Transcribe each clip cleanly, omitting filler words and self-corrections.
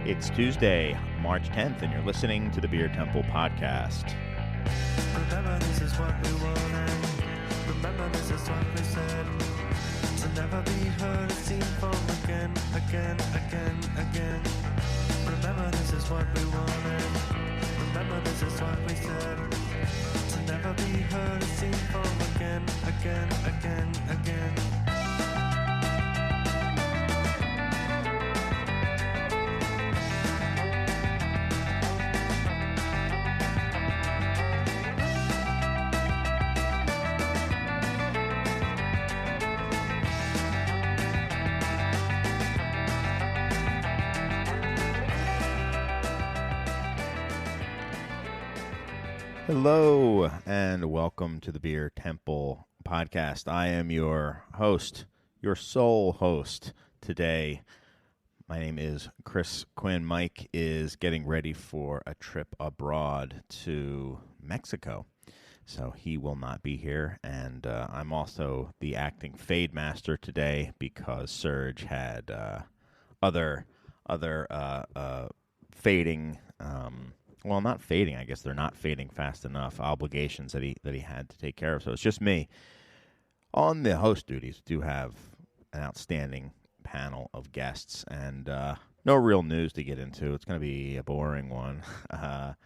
It's Tuesday, March 10th, and you're listening to the Beer Temple Podcast. Remember, this is what we wanted. Remember, this is what we said. To never be heard, seen from again. Remember, this is what we wanted. Remember, this is what we said. To never be heard, seen from again. Hello, and welcome to the Beer Temple Podcast. I am your host, your sole host today. My name is Chris Quinn. Mike is getting ready for a trip abroad to Mexico, so he will not be here. And I'm also the acting fade master today because Serge had other fading. Well, not fading. I guess they're not fading fast enough. Obligations that he had to take care of. So it's just me. On the host duties, do have an outstanding panel of guests, and no real news to get into. It's going to be a boring one. But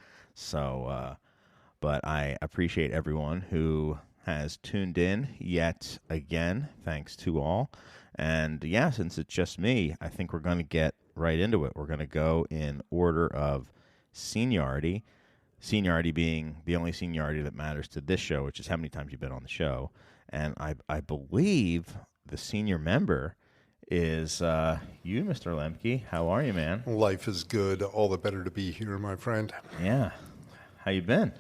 I appreciate everyone who has tuned in yet again. Thanks to all. And yeah, since it's just me, I think we're going to get right into it. We're going to go in order of seniority being the only seniority that matters to this show, which is how many times you've been on the show. And I believe the senior member is you, Mr. Lemcke. How are you, man? Life is good. All the better to be here, my friend. Yeah. How you been?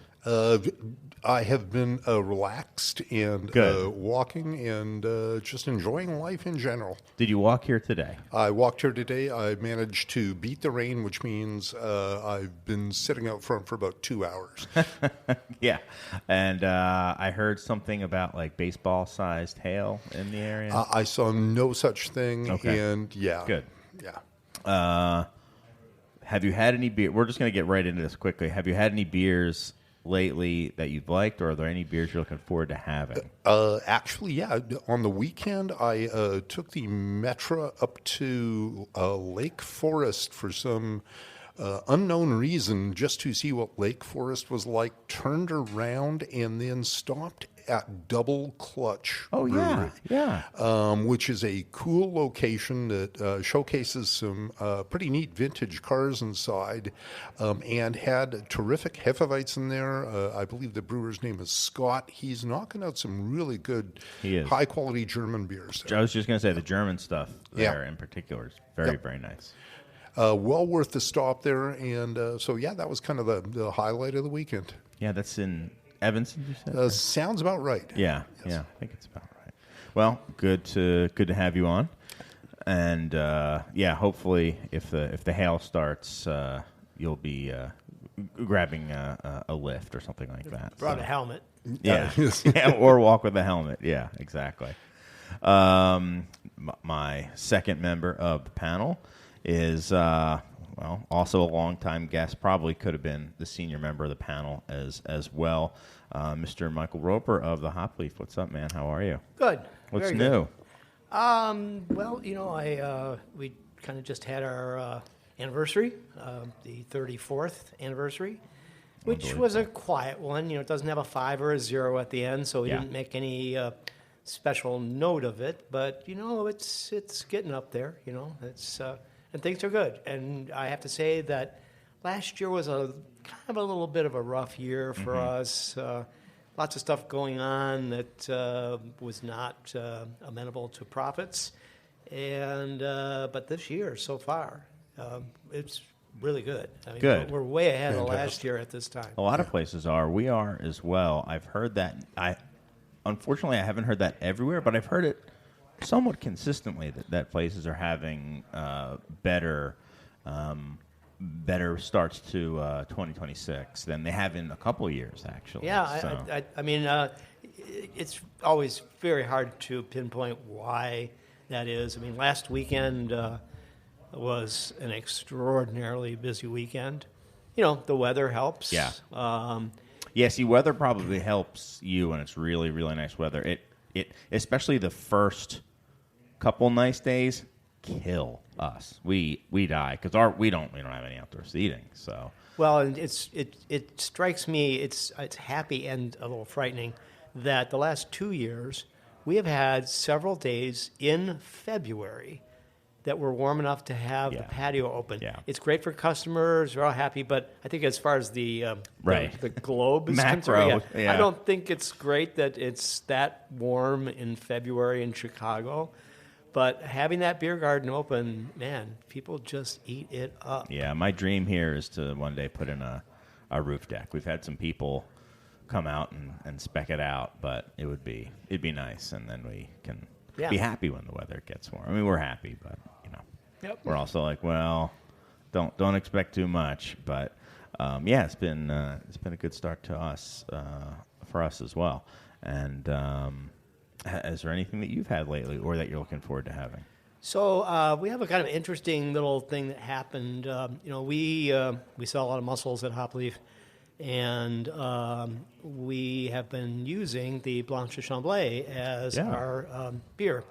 I have been relaxed and walking and just enjoying life in general. Did you walk here today? I walked here today. I managed to beat the rain, which means I've been sitting out front for about 2 hours. Yeah. And I heard something about like baseball-sized hail in the area. I saw no such thing. Okay. And yeah. Good. Yeah. Have you had any beer? We're just going to get right into this quickly. Have you had any beers lately that you've liked, or are there any beers you're looking forward to having? Actually, yeah. On the weekend, I took the Metra up to Lake Forest for some unknown reason, just to see what Lake Forest was like, turned around, and then stopped at Double Clutch Brewery, which is a cool location that showcases some pretty neat vintage cars inside, and had terrific Hefeweizens in there. I believe the brewer's name is Scott. He's knocking out some really good, high-quality German beers there. I was just going to say the German stuff there in particular is very, very nice. Well worth the stop there, and so, yeah, that was kind of the highlight of the weekend. Yeah, that's in Evanston, you said? Sounds about right. Yeah, yes. Yeah, I think it's about right. Well, good to have you on, and hopefully if the hail starts, you'll be grabbing a lift or something like that. Brought a helmet. Yeah, yeah, or walk with a helmet. Yeah, exactly. My second member of the panel is also a longtime guest, probably could have been the senior member of the panel as well, Mr. Michael Roper of the Hopleaf. What's up, man? How are you? Good. What's Very new? Good. We kind of just had our anniversary, the 34th anniversary, which was a quiet one. It doesn't have a 5 or a 0 at the end, so we didn't make any special note of it. But it's getting up there. It's and things are good. And I have to say that last year was a kind of a little bit of a rough year for us. Lots of stuff going on that was not amenable to profits. And but this year, so far, it's really good. I mean, good. We're way ahead of last year at this time. A lot of places are. We are as well. I've heard that. Unfortunately, I haven't heard that everywhere, but I've heard it somewhat consistently that places are having better starts to 2026 than they have in a couple of years, actually. Yeah, I mean, it's always very hard to pinpoint why that is. I mean, last weekend was an extraordinarily busy weekend. You know, the weather helps. Yeah. Yeah, see, weather probably helps you when it's really, really nice weather. It especially the first couple nice days kill us. We die because we don't have any outdoor seating. So Well, and it strikes me it's happy and a little frightening that the last 2 years we have had several days in February that were warm enough to have the patio open. Yeah. It's great for customers; they're all happy. But I think as far as the Right. the globe is Macro, concerned, yeah. I don't think it's great that it's that warm in February in Chicago. But having that beer garden open, man, people just eat it up. yeah, my dream here is to one day put in a roof deck. We've had some people come out and spec it out, but it'd be nice, and then we can be happy when the weather gets warm. I mean, we're happy, but we're also like, well, don't expect too much. But it's been a good start to us for us as well. And is there anything that you've had lately, or that you're looking forward to having? So we have a kind of interesting little thing that happened. We sell a lot of mussels at Hopleaf, and we have been using the Blanche de Chamblay as our beer.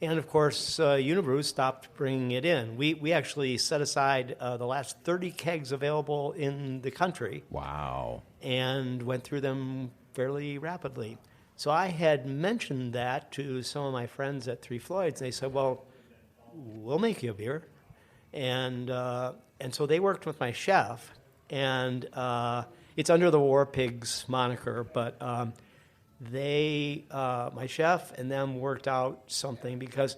And, of course, Unibrew stopped bringing it in. We actually set aside the last 30 kegs available in the country. Wow. And went through them fairly rapidly. So I had mentioned that to some of my friends at Three Floyds. They said, well, we'll make you a beer. And so they worked with my chef. And it's under the War Pigs moniker, but my chef and them worked out something because,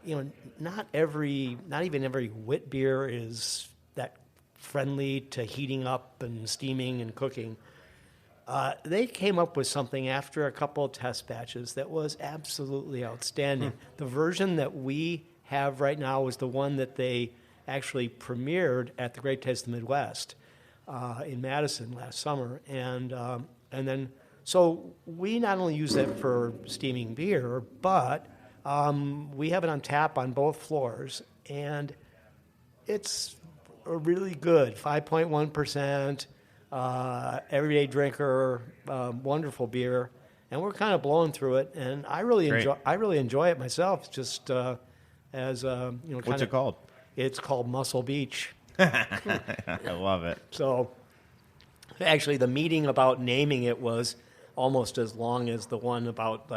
not even every wit beer is that friendly to heating up and steaming and cooking. They came up with something after a couple of test batches that was absolutely outstanding. The version that we have right now is the one that they actually premiered at the Great Taste of the Midwest in Madison last summer, and then. So we not only use that for steaming beer, but we have it on tap on both floors, and it's a really good 5.1%, everyday drinker, wonderful beer, and we're kind of blowing through it. And I really enjoy it myself. Just as What's it called? It's called Muscle Beach. I love it. So actually, the meeting about naming it was almost as long as the one about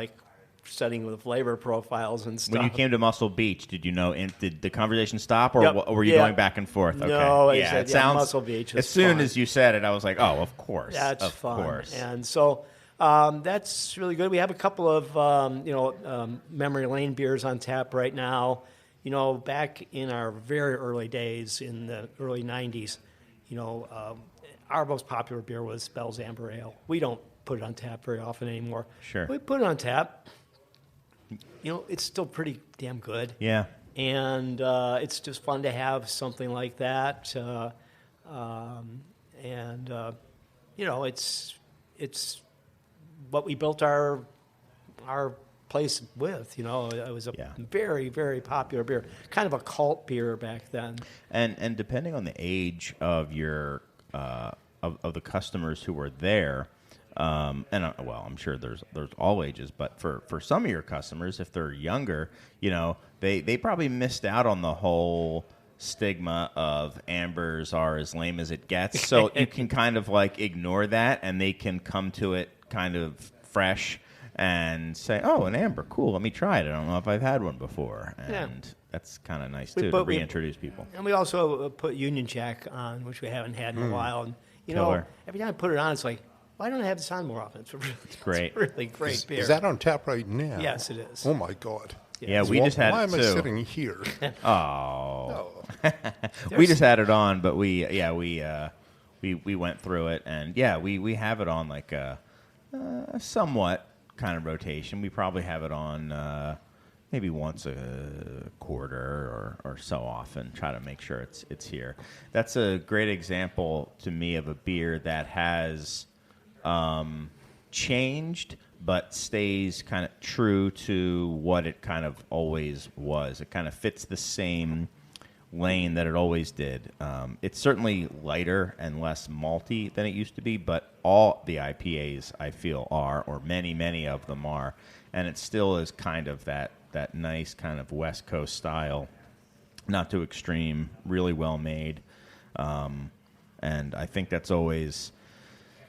setting the flavor profiles and stuff. When you came to Muscle Beach, did you know? Did the conversation stop, or Yep. were you going back and forth? Okay. No, it sounds. Muscle Beach. As soon as you said it, I was like, "Oh, of course, That's of fun. course." And so that's really good. We have a couple of memory lane beers on tap right now. Back in our very early days in the early '90s, our most popular beer was Bell's Amber Ale. We don't put it on tap very often anymore. Sure. We put it on tap. It's still pretty damn good. Yeah. And it's just fun to have something like that. It's what we built our place with. It was a very, very popular beer, kind of a cult beer back then. And depending on the age of your of the customers who were there. I'm sure there's all ages, but for some of your customers, if they're younger, they probably missed out on the whole stigma of ambers are as lame as it gets. So you can kind of ignore that, and they can come to it kind of fresh and say, "Oh, an amber, cool. Let me try it. I don't know if I've had one before." And that's kind of nice too, to reintroduce people. And we also put Union Jack on, which we haven't had in a while. And every time I put it on, it's like, why don't I have this on more often? It's great. It's a really great beer. Is that on tap right now? Yes, it is. Oh, my God. Yeah, we just had why it am too. I sitting here? Oh. We just had it on, but we went through it, and we have it on a somewhat kind of rotation. We probably have it on maybe once a quarter or so often. Try to make sure it's here. That's a great example to me of a beer that has changed but stays kind of true to what it kind of always was. It kind of fits the same lane that it always did. It's certainly lighter and less malty than it used to be, but all the IPAs I feel are, or many of them are, and it still is kind of that nice kind of West Coast style, not too extreme, really well made, and I think that's always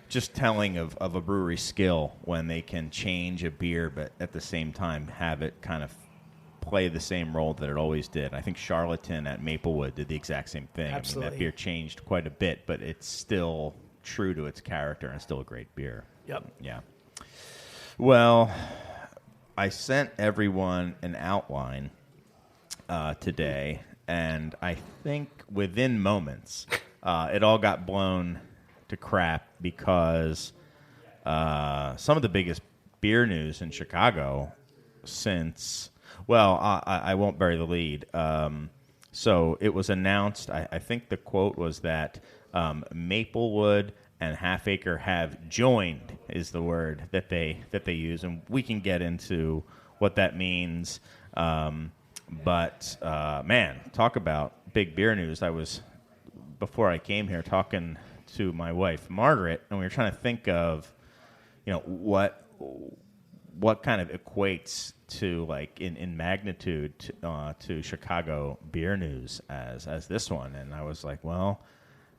just telling of a brewery skill when they can change a beer, but at the same time have it kind of play the same role that it always did. I think Charlatan at Maplewood did the exact same thing. Absolutely. I mean, that beer changed quite a bit, but it's still true to its character and still a great beer. Yep. Yeah. Well, I sent everyone an outline today, and I think within moments it all got blown to crap because some of the biggest beer news in Chicago since... Well, I won't bury the lead. So it was announced, I think the quote was that Maplewood and Half Acre have joined, is the word that they use, and we can get into what that means. But man, talk about big beer news. I was, before I came here, talking to my wife, Margaret, and we were trying to think of, what kind of equates to, like, in magnitude to Chicago beer news as this one. And I was like, well,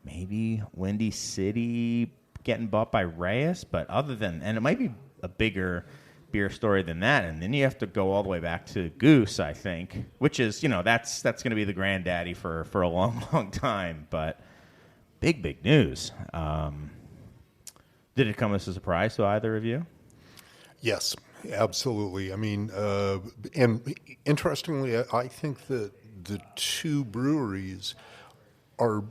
maybe Windy City getting bought by Reyes, but and it might be a bigger beer story than that. And then you have to go all the way back to Goose, I think, which is, that's going to be the granddaddy for a long time. But big news. Did it come as a surprise to either of you? Yes, absolutely. I mean, and interestingly, I think that the two breweries are,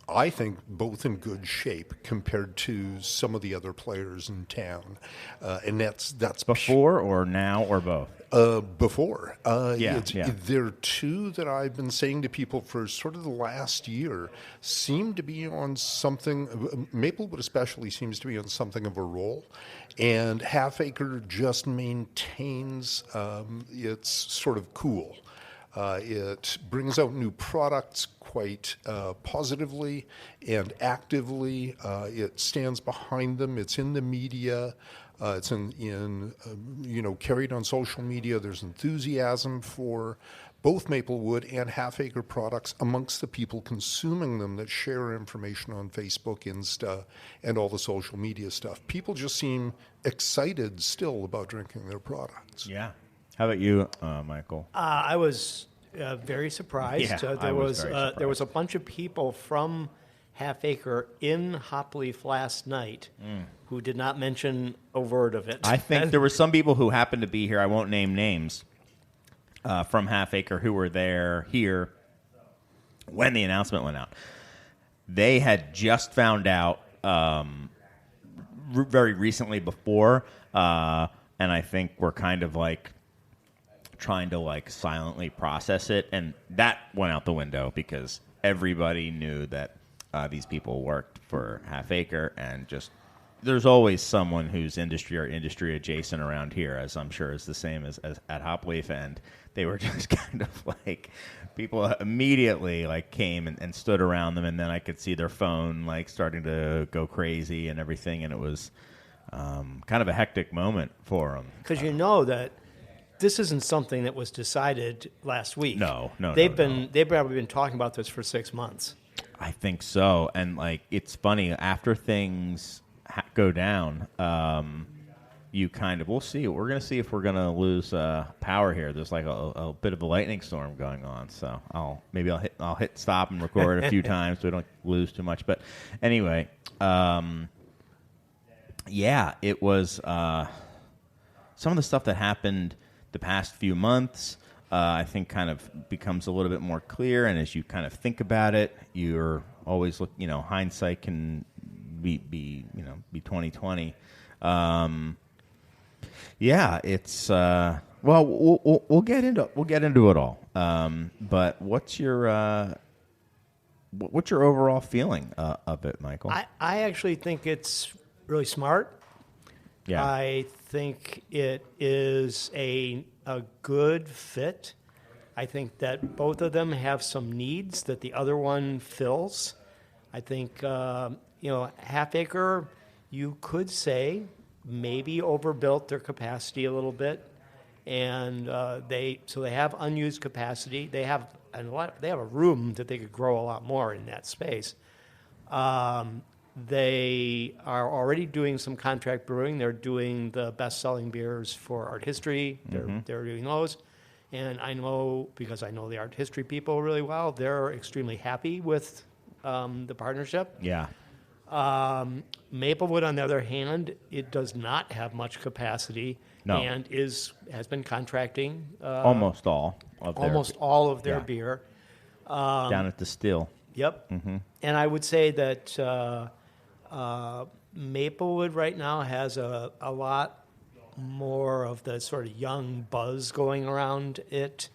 I think, both in good shape compared to some of the other players in town, and that's Before or now or both? Before. Yeah. There are two that I've been saying to people for sort of the last year seem to be on something. Maplewood especially seems to be on something of a roll, and Half Acre just maintains its sort of cool. It brings out new products quite positively and actively. It stands behind them. It's in the media. It's carried on social media. There's enthusiasm for both Maplewood and Half Acre products amongst the people consuming them that share information on Facebook, Insta, and all the social media stuff. People just seem excited still about drinking their products. Yeah. How about you, Michael? I was very surprised. Yeah, I was very surprised. There was a bunch of people from Half Acre in Hopleaf last night who did not mention a word of it. I think there were some people who happened to be here, I won't name names, from Half Acre who were here when the announcement went out. They had just found out very recently before, and I think were kind of like trying to like silently process it, and that went out the window because everybody knew that these people worked for Half Acre, and just there's always someone who's industry or industry adjacent around here, as I'm sure is the same as at Hopleaf, and they were just kind of like people immediately like came and stood around them, and then I could see their phone like starting to go crazy and everything, and it was kind of a hectic moment for them. Because you know that this isn't something that was decided last week. No. They've probably been talking about this for 6 months. I think so, and like it's funny after things go down, you kind of we'll see. We're gonna see if we're gonna lose power here. There's like a bit of a lightning storm going on, so I'll hit stop and record a few times so we don't lose too much. But anyway, yeah, it was some of the stuff that happened the past few months. I think kind of becomes a little bit more clear, and as you kind of think about it, you're always hindsight can be 20/20. Yeah, it's we'll get into it all. But what's your overall feeling of it, Michael? I actually think it's really smart. Yeah. I think it is a good fit. I think that both of them have some needs that the other one fills. I think, Half Acre, you could say, maybe overbuilt their capacity a little bit. And they have unused capacity. They have a room that they could grow a lot more in that space. They are already doing some contract brewing. They're doing the best-selling beers for art history. They're doing those. And I know, because I know the art history people really well, they're extremely happy with the partnership. Yeah. Maplewood, on the other hand, it does not have much capacity and has been contracting almost all of their beer. Down at the still. Yep. And I would say that Maplewood right now has a lot more of the sort of young buzz going around it.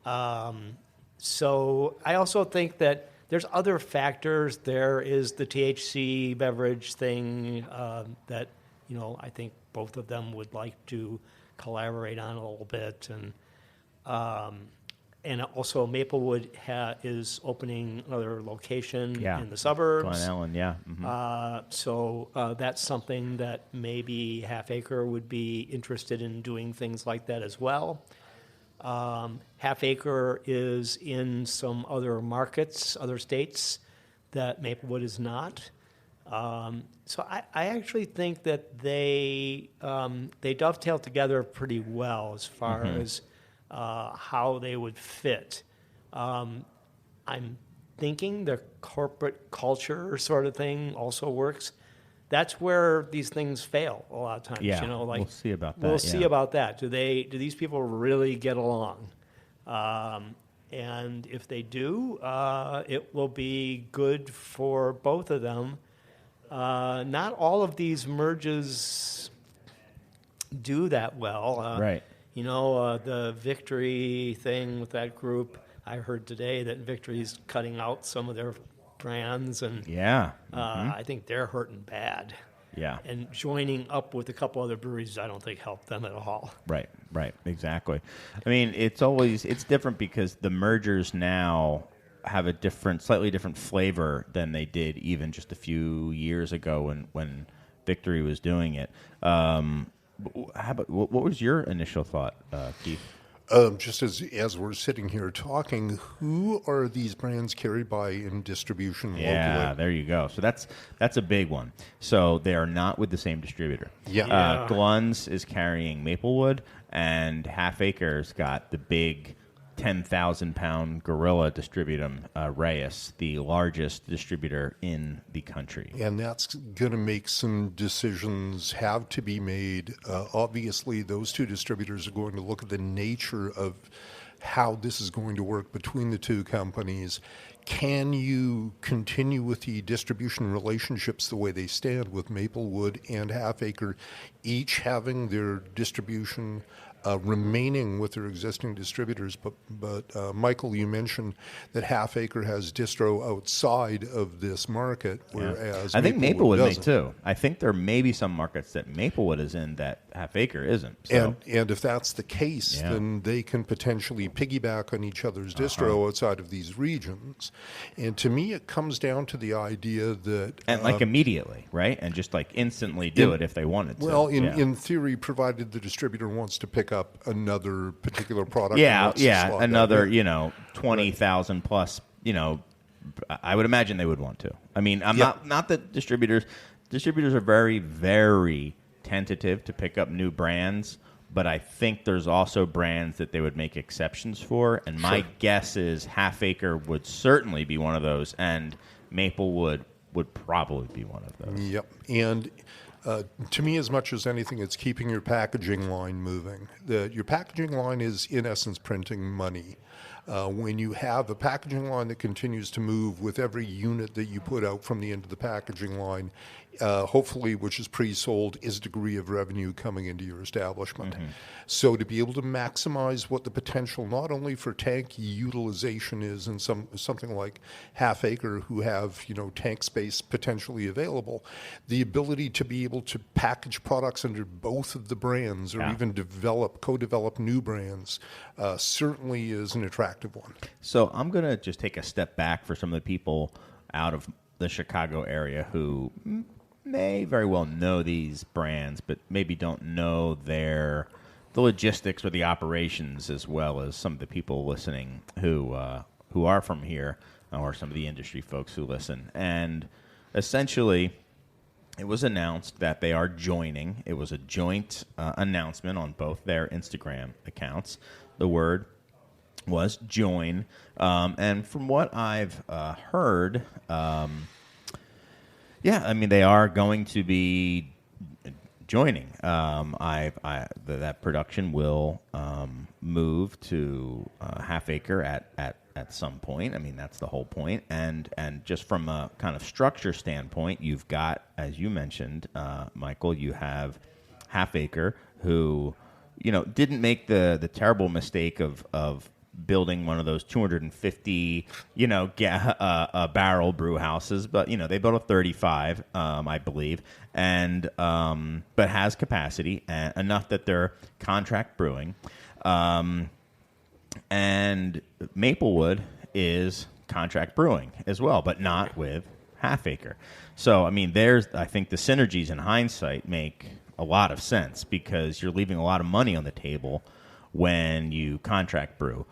So I also think that there's other factors. There is the THC beverage thing that, I think both of them would like to collaborate on a little bit. And also Maplewood is opening another location in the suburbs. Glen Ellen, yeah. So that's something that maybe Half Acre would be interested in doing things like that as well. Half Acre is in some other markets, other states that Maplewood is not. So I actually think that they dovetail together pretty well as far as how they would fit. I'm thinking their corporate culture sort of thing also works. That's where these things fail a lot of times. Yeah, we'll see about that. We'll see about that. Do these people really get along? And if they do, it will be good for both of them. Not all of these merges do that well. Right. The Victory thing with that group, I heard today that Victory's cutting out some of their brands, and I think they're hurting bad. Yeah. And joining up with a couple other breweries, I don't think helped them at all. Right, exactly. I mean, it's different because the mergers now have a slightly different flavor than they did even just a few years ago when Victory was doing it. What was your initial thought, Keith? Just as we're sitting here talking, who are these brands carried by in distribution locally? Yeah, there you go. So that's a big one. So they are not with the same distributor. Yeah. Glun's is carrying Maplewood, and Half Acre's got the big 10,000-pound gorilla distributum, Reyes, the largest distributor in the country. And that's going to make some decisions have to be made. Obviously, those two distributors are going to look at the nature of how this is going to work between the two companies. Can you continue with the distribution relationships the way they stand with Maplewood and Half Acre, each having their distribution remaining with their existing distributors, but Michael, you mentioned that Half Acre has distro outside of this market, whereas I think Maplewood may doesn't. too. I think there may be some markets that Maplewood is in that Half Acre isn't. So. And if that's the case, then they can potentially piggyback on each other's distro outside of these regions. And to me, it comes down to the idea that immediately, right, and just instantly do it if they wanted to. Well, in theory, provided the distributor wants to pick up another particular product. Another 20,000 plus. I would imagine they would want to. I mean, I'm not that distributors are very, very tentative to pick up new brands, but I think there's also brands that they would make exceptions for. And my guess is Half Acre would certainly be one of those, and Maplewood would probably be one of those. Yep, and. To me, as much as anything, it's keeping your packaging line moving. Your packaging line is, in essence, printing money. When you have a packaging line that continues to move with every unit that you put out from the end of the packaging line, hopefully, which is pre-sold, is a degree of revenue coming into your establishment. So to be able to maximize what the potential not only for tank utilization is in something like Half Acre, who have tank space potentially available, the ability to be able to package products under both of the brands, or even co-develop new brands, certainly is an attractive one. So I'm going to just take a step back for some of the people out of the Chicago area who may very well know these brands, but maybe don't know the logistics or the operations as well as some of the people listening who are from here, or some of the industry folks who listen. And essentially, it was announced that they are joining. It was a joint announcement on both their Instagram accounts. The word was join. And from what I've heard, they are going to be joining. That production will move to Half Acre at some point. I mean, that's the whole point. And just from a kind of structure standpoint, you've got, as you mentioned, Michael, you have Half Acre, who didn't make the terrible mistake of building one of those 250 barrel brew houses, but they built a 35, I believe, and but has capacity and enough that they're contract brewing. And Maplewood is contract brewing as well, but not with Half Acre. So I think the synergies in hindsight make a lot of sense, because you're leaving a lot of money on the table when you contract brew,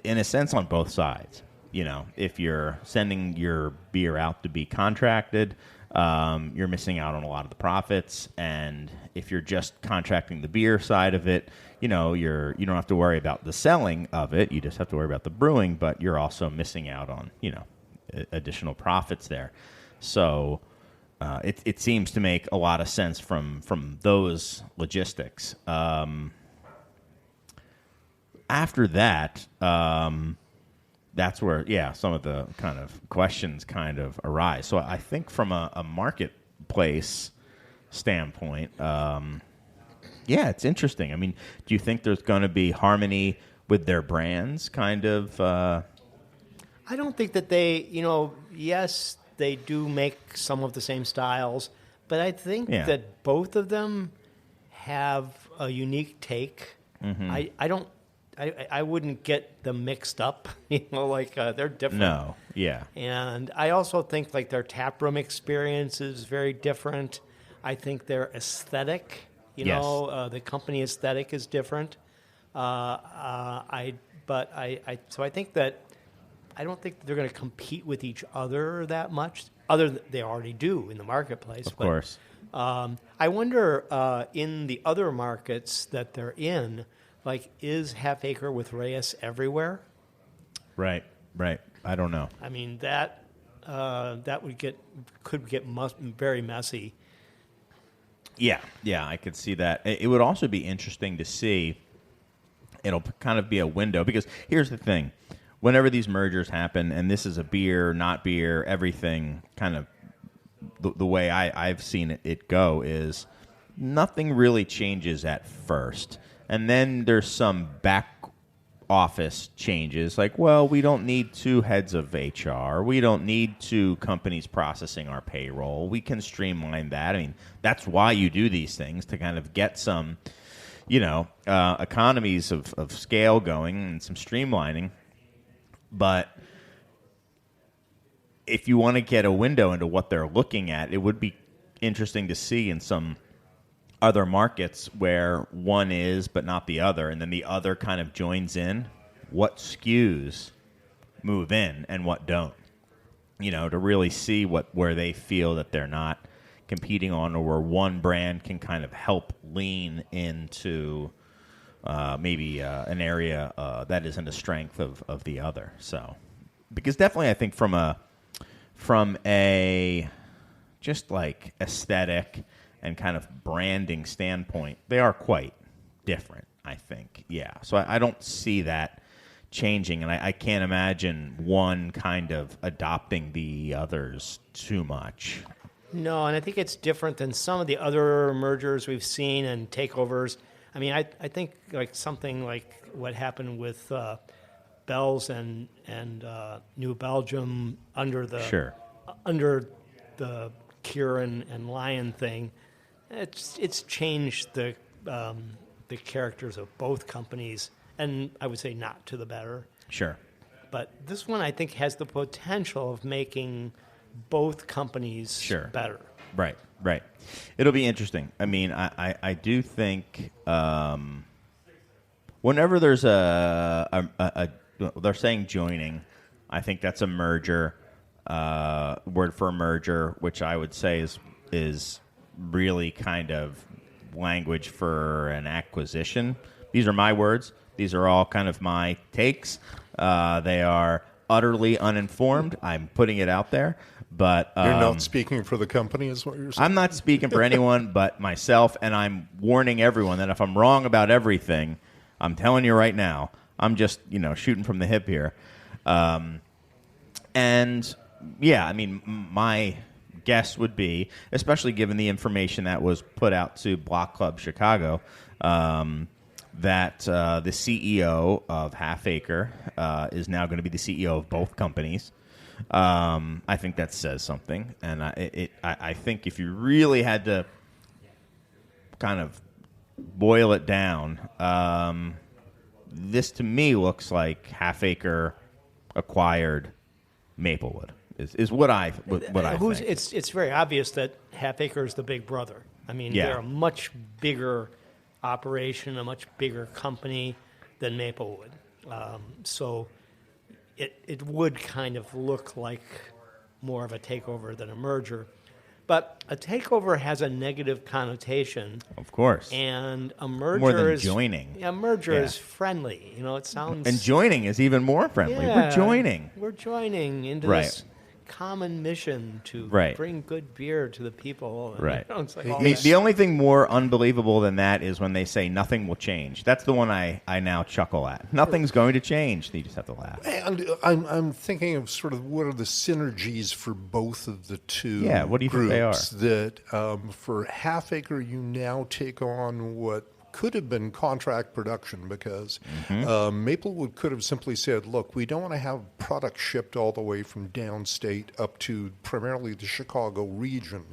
in a sense, on both sides. If you're sending your beer out to be contracted, you're missing out on a lot of the profits. And if you're just contracting the beer side of it, you don't have to worry about the selling of it. You just have to worry about the brewing, but you're also missing out on, additional profits there. So it seems to make a lot of sense from those logistics. After that, that's where, some of the kind of questions kind of arise. So I think from a marketplace standpoint, it's interesting. Do you think there's going to be harmony with their brands, kind of? I don't think that they, yes, they do make some of the same styles, but I think that both of them have a unique take. Mm-hmm. I wouldn't get them mixed up, they're different. No, yeah. And I also think their taproom experience is very different. I think their aesthetic, the company aesthetic is different. So I think that I don't think they're going to compete with each other that much. They already do in the marketplace. Of course. I wonder in the other markets that they're in, is Half Acre with Reyes everywhere? Right. I don't know. That could get very messy. Yeah, I could see that. It would also be interesting to see. It'll kind of be a window, because here's the thing. Whenever these mergers happen, and this is a beer, not beer, everything kind of the way I've seen it go is nothing really changes at first. And then there's some back office changes, we don't need 2 heads of HR. We don't need 2 companies processing our payroll. We can streamline that. That's why you do these things, to kind of get some, economies of scale going and some streamlining. But if you want to get a window into what they're looking at, it would be interesting to see in some other markets where one is but not the other, and then the other kind of joins in, what SKUs move in and what don't, to really see where they feel that they're not competing on, or where one brand can kind of help lean into maybe an area that isn't a strength of the other. So, because definitely I think from a just aesthetic and kind of branding standpoint, they are quite different, I think. Yeah. So I don't see that changing, and I can't imagine one kind of adopting the others too much. No, and I think it's different than some of the other mergers we've seen and takeovers. I mean, I think like something like what happened with Bell's and New Belgium under the Kieran and Lion thing. It's changed the characters of both companies, and I would say not to the better. Sure. But this one, I think, has the potential of making both companies better. Right. It'll be interesting. I mean, I do think whenever there's they're saying joining, I think that's a merger, word for a merger, which I would say is really kind of language for an acquisition. These are my words. These are all kind of my takes. They are utterly uninformed. I'm putting it out there. But you're not speaking for the company, is what you're saying? I'm not speaking for anyone but myself, and I'm warning everyone that if I'm wrong about everything, I'm telling you right now, I'm just, shooting from the hip here. And, yeah, I mean, my guess would be, especially given the information that was put out to Block Club Chicago, that the CEO of Half Acre is now going to be the CEO of both companies. I think that says something, and I think if you really had to kind of boil it down, this to me looks like Half Acre acquired Maplewood. Is what I think. It's very obvious that Half Acre is the big brother. I mean, they're a much bigger operation, a much bigger company than Maplewood. So it would kind of look like more of a takeover than a merger. But a takeover has a negative connotation. Of course. And a merger more than joining. A merger is friendly. It sounds... And joining is even more friendly. Yeah, We're joining into this common mission to bring good beer to the people. Right. It's like the only thing more unbelievable than that is when they say nothing will change. That's the one I now chuckle at. Nothing's going to change. You just have to laugh. And I'm thinking of sort of what are the synergies for both of the two Yeah, what do you think they are? That for Half Acre, you now take on what could have been contract production because Maplewood could have simply said, look, we don't want to have product shipped all the way from downstate up to primarily the Chicago region,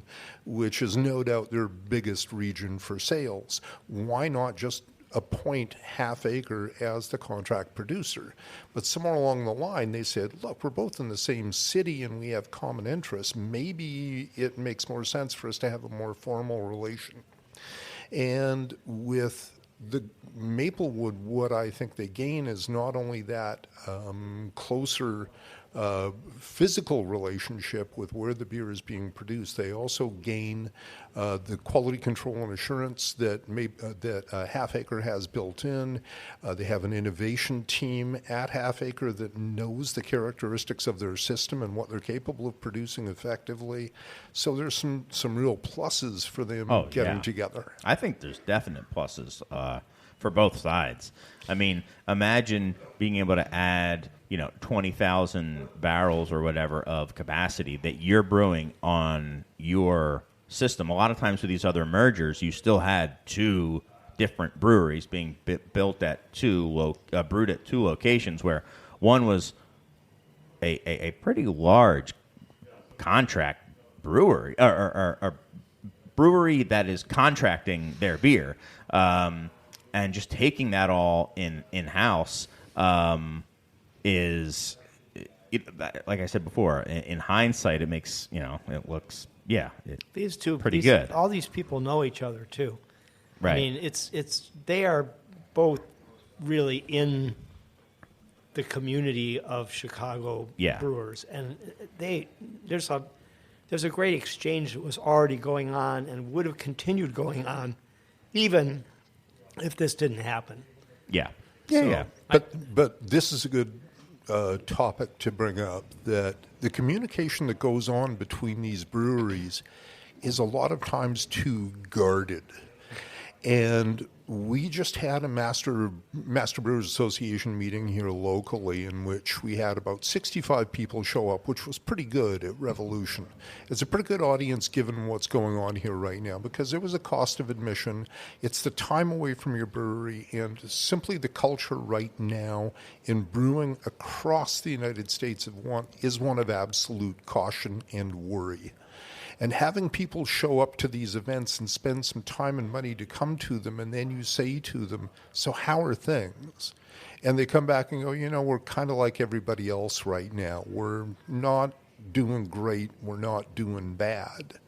which is no doubt their biggest region for sales. Why not just appoint Half Acre as the contract producer? But somewhere along the line, they said, look, we're both in the same city and we have common interests. Maybe it makes more sense for us to have a more formal relation. And with the Maplewood, what I think they gain is not only that closer physical relationship with where the beer is being produced, they also gain the quality control and assurance that Half Acre has built in. They have an innovation team at Half Acre that knows the characteristics of their system and what they're capable of producing effectively. So there's some real pluses for them getting together. I think there's definite pluses for both sides. I mean, imagine being able to add 20,000 barrels or whatever of capacity that you're brewing on your system. A lot of times with these other mergers, you still had two different breweries being built at brewed at two locations, where one was a pretty large contract brewery or brewery that is contracting their beer, and just taking that all in-house. Is like I said before, in hindsight, it makes, it looks, these two pretty good. All these people know each other too. Right. I mean, they are both really in the community of Chicago brewers, and there's a great exchange that was already going on and would have continued going on, even if this didn't happen. Yeah. But this is a good topic to bring up, that the communication that goes on between these breweries is a lot of times too guarded. And we just had a Master Brewers Association meeting here locally in which we had about 65 people show up, which was pretty good at Revolution. It's a pretty good audience given what's going on here right now because there was a cost of admission. It's the time away from your brewery and simply the culture right now in brewing across the United States is one of absolute caution and worry. And having people show up to these events and spend some time and money to come to them, and then you say to them, so how are things? And they come back and go, we're kind of like everybody else right now. We're not doing great. We're not doing bad.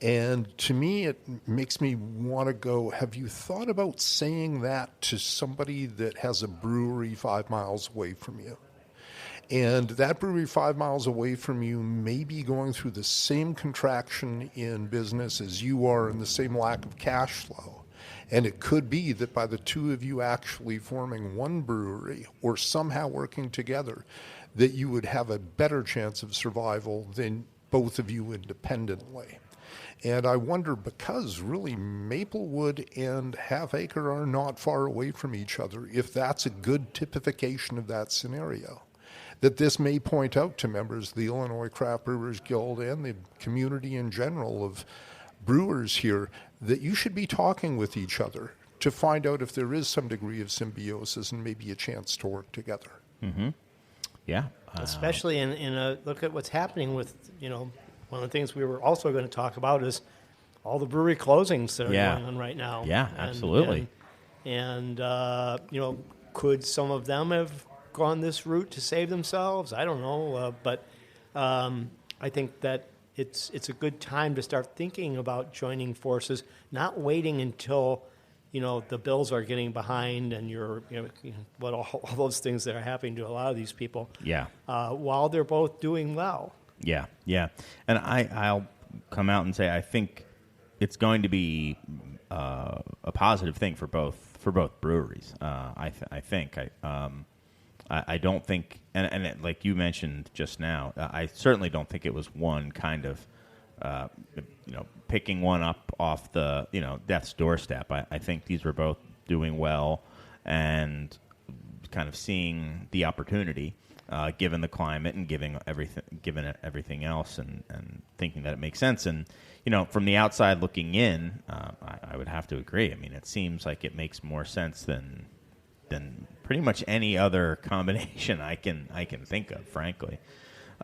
And to me, it makes me want to go, have you thought about saying that to somebody that has a brewery 5 miles away from you? And that brewery 5 miles away from you may be going through the same contraction in business as you are and the same lack of cash flow. And it could be that by the two of you actually forming one brewery or somehow working together, that you would have a better chance of survival than both of you independently. And I wonder, because really Maplewood and Half Acre are not far away from each other, if that's a good typification of that scenario. That this may point out to members of the Illinois Craft Brewers Guild and the community in general of brewers here that you should be talking with each other to find out if there is some degree of symbiosis and maybe a chance to work together. Mm-hmm. Yeah. Especially in a look at what's happening with, one of the things we were also going to talk about is all the brewery closings that are going on right now. Yeah, absolutely. And could some of them have gone this route to save themselves? I don't know, but I think that it's a good time to start thinking about joining forces, not waiting until the bills are getting behind and what all those things that are happening to a lot of these people. Yeah. While they're both doing well. Yeah, yeah, and I'll come out and say I think it's going to be a positive thing for both breweries. I think. I don't think, and like you mentioned just now, I certainly don't think it was one kind of, picking one up off the, death's doorstep. I think these were both doing well and kind of seeing the opportunity, given the climate and given everything else, and thinking that it makes sense. And from the outside looking in, I would have to agree. I mean, it seems like it makes more sense than pretty much any other combination I can think of, frankly.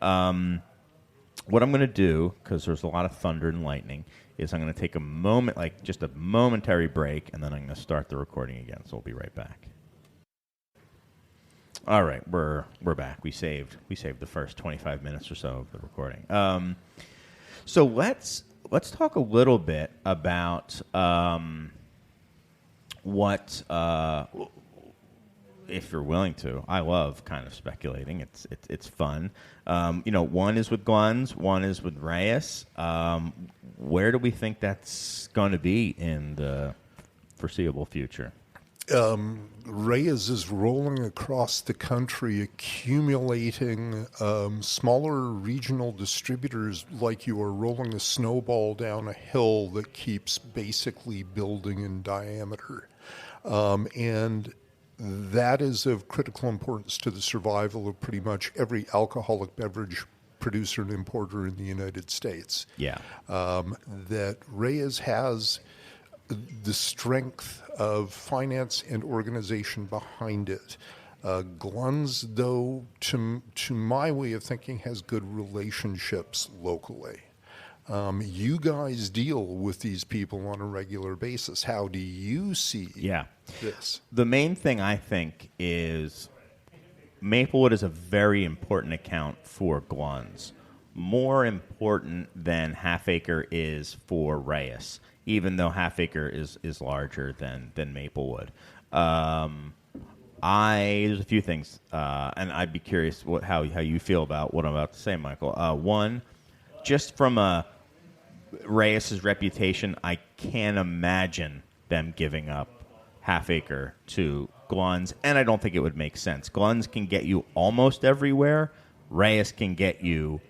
What I'm going to do, because there's a lot of thunder and lightning, is I'm going to take a moment, like just a momentary break, and then I'm going to start the recording again. So we'll be right back. All right, we're back. We saved the first 25 minutes or so of the recording. So let's talk a little bit about what. If you're willing to, I love kind of speculating. It's fun. One is with Glenn's, one is with Reyes. Where do we think that's going to be in the foreseeable future? Reyes is rolling across the country, accumulating smaller regional distributors like you are rolling a snowball down a hill that keeps basically building in diameter. And that is of critical importance to the survival of pretty much every alcoholic beverage producer and importer in the United States. Yeah. That Reyes has the strength of finance and organization behind it. Glenn's, though, to my way of thinking, has good relationships locally. You guys deal with these people on a regular basis. How do you see this? The main thing I think is Maplewood is a very important account for Glenn's. More important than Half Acre is for Reyes, even though Half Acre is larger than Maplewood. There's a few things, and I'd be curious how you feel about what I'm about to say, Michael. One, just from Reyes' reputation, I can't imagine them giving up Half Acre to Glenn's, and I don't think it would make sense. Glenn's can get you almost everywhere. Reyes can get you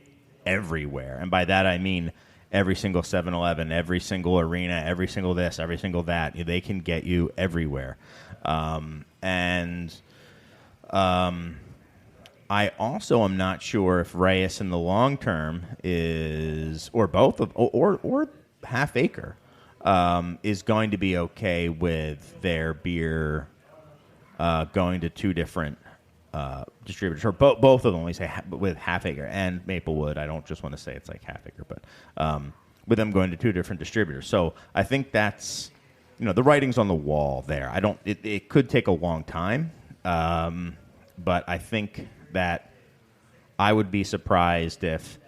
everywhere, and by that I mean every single 7-Eleven, every single arena, every single this, every single that. They can get you everywhere. I also am not sure if Reyes in the long term is, or both of, or Half Acre is going to be okay with their beer going to two different distributors, or both of them. We say with Half Acre and Maplewood. I don't just want to say it's like Half Acre, but with them going to two different distributors. So I think that's, the writing's on the wall there. It could take a long time, but I think that I would be surprised if,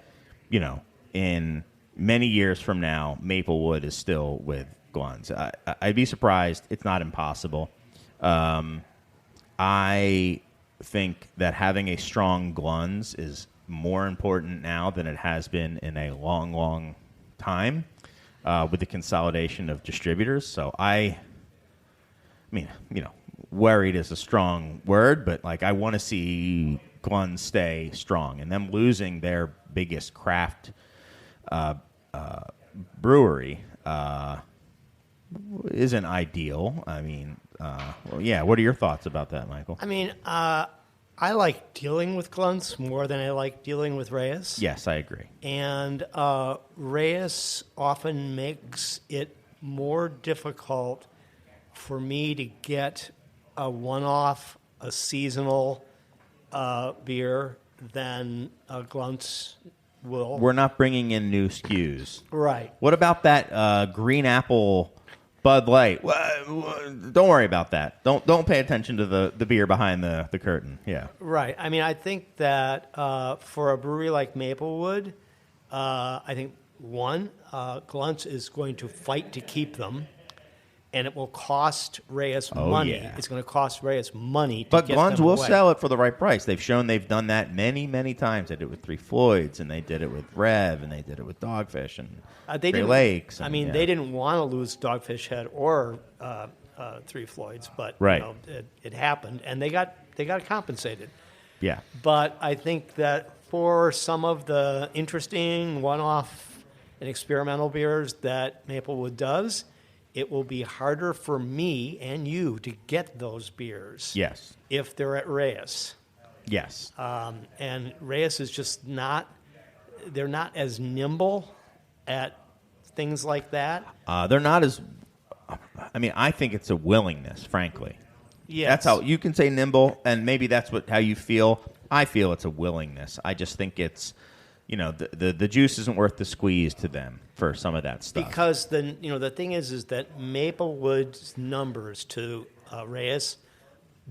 in many years from now, Maplewood is still with Glun's. I'd be surprised. It's not impossible. I think that having a strong Glun's is more important now than it has been in a long, long time with the consolidation of distributors. So worried is a strong word, but I want to see Glun's stay strong, and them losing their biggest craft brewery isn't ideal. What are your thoughts about that, Michael? I like dealing with Glun's more than I like dealing with Reyes. Yes, I agree. And Reyes often makes it more difficult for me to get a one-off, a seasonal beer than Glun's will. We're not bringing in new SKUs. Right. What about that green apple Bud Light? Don't worry about that. Don't pay attention to the beer behind the curtain. Yeah. Right. I think that for a brewery like Maplewood, I think, Glun's is going to fight to keep them, and it will cost Reyes money. Yeah. It's going to cost Reyes money to but get Glun's them will away. sell it for the right price. They've shown they've done that many, many times. They did it with Three Floyds, and they did it with Rev, and they did it with Dogfish and Great Lakes. They didn't want to lose Dogfish Head or Three Floyds, but right. It happened, and they got compensated. Yeah. But I think that for some of the interesting one-off and experimental beers that Maplewood does, it will be harder for me and you to get those beers. Yes. If they're at Reyes. Yes. And Reyes is just they're not as nimble at things like that. They're not as, I think it's a willingness, frankly. Yes. That's how you can say nimble, and maybe that's how you feel. I feel it's a willingness. I just think it's, the juice isn't worth the squeeze to them for some of that stuff. Because the thing is that Maplewood's numbers to Reyes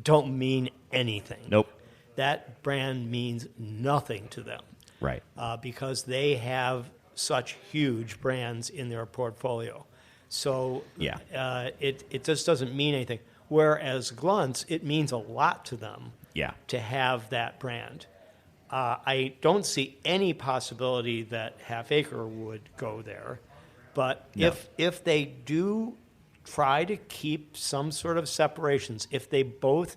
don't mean anything. Nope. That brand means nothing to them. Right. Because they have such huge brands in their portfolio. So yeah. It just doesn't mean anything. Whereas Glun's, it means a lot to them. Yeah. To have that brand. I don't see any possibility that Half Acre would go there. But No. if they do try to keep some sort of separations, if they both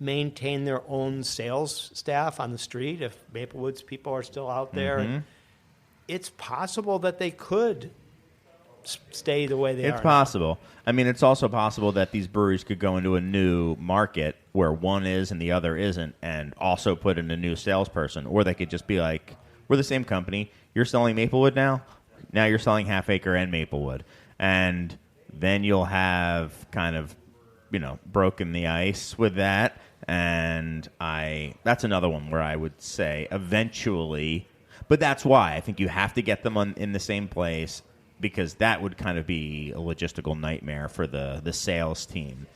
maintain their own sales staff on the street, if Maplewood's people are still out there, it's possible that they could stay the way they are. It's possible. It's also possible that these breweries could go into a new market where one is and the other isn't, and also put in a new salesperson. Or they could just be like, we're the same company. You're selling Maplewood now. Now you're selling Half Acre and Maplewood. And then you'll have kind of, broken the ice with that. And that's another one where I would say eventually, but that's why I think you have to get them in the same place, because that would kind of be a logistical nightmare for the sales team.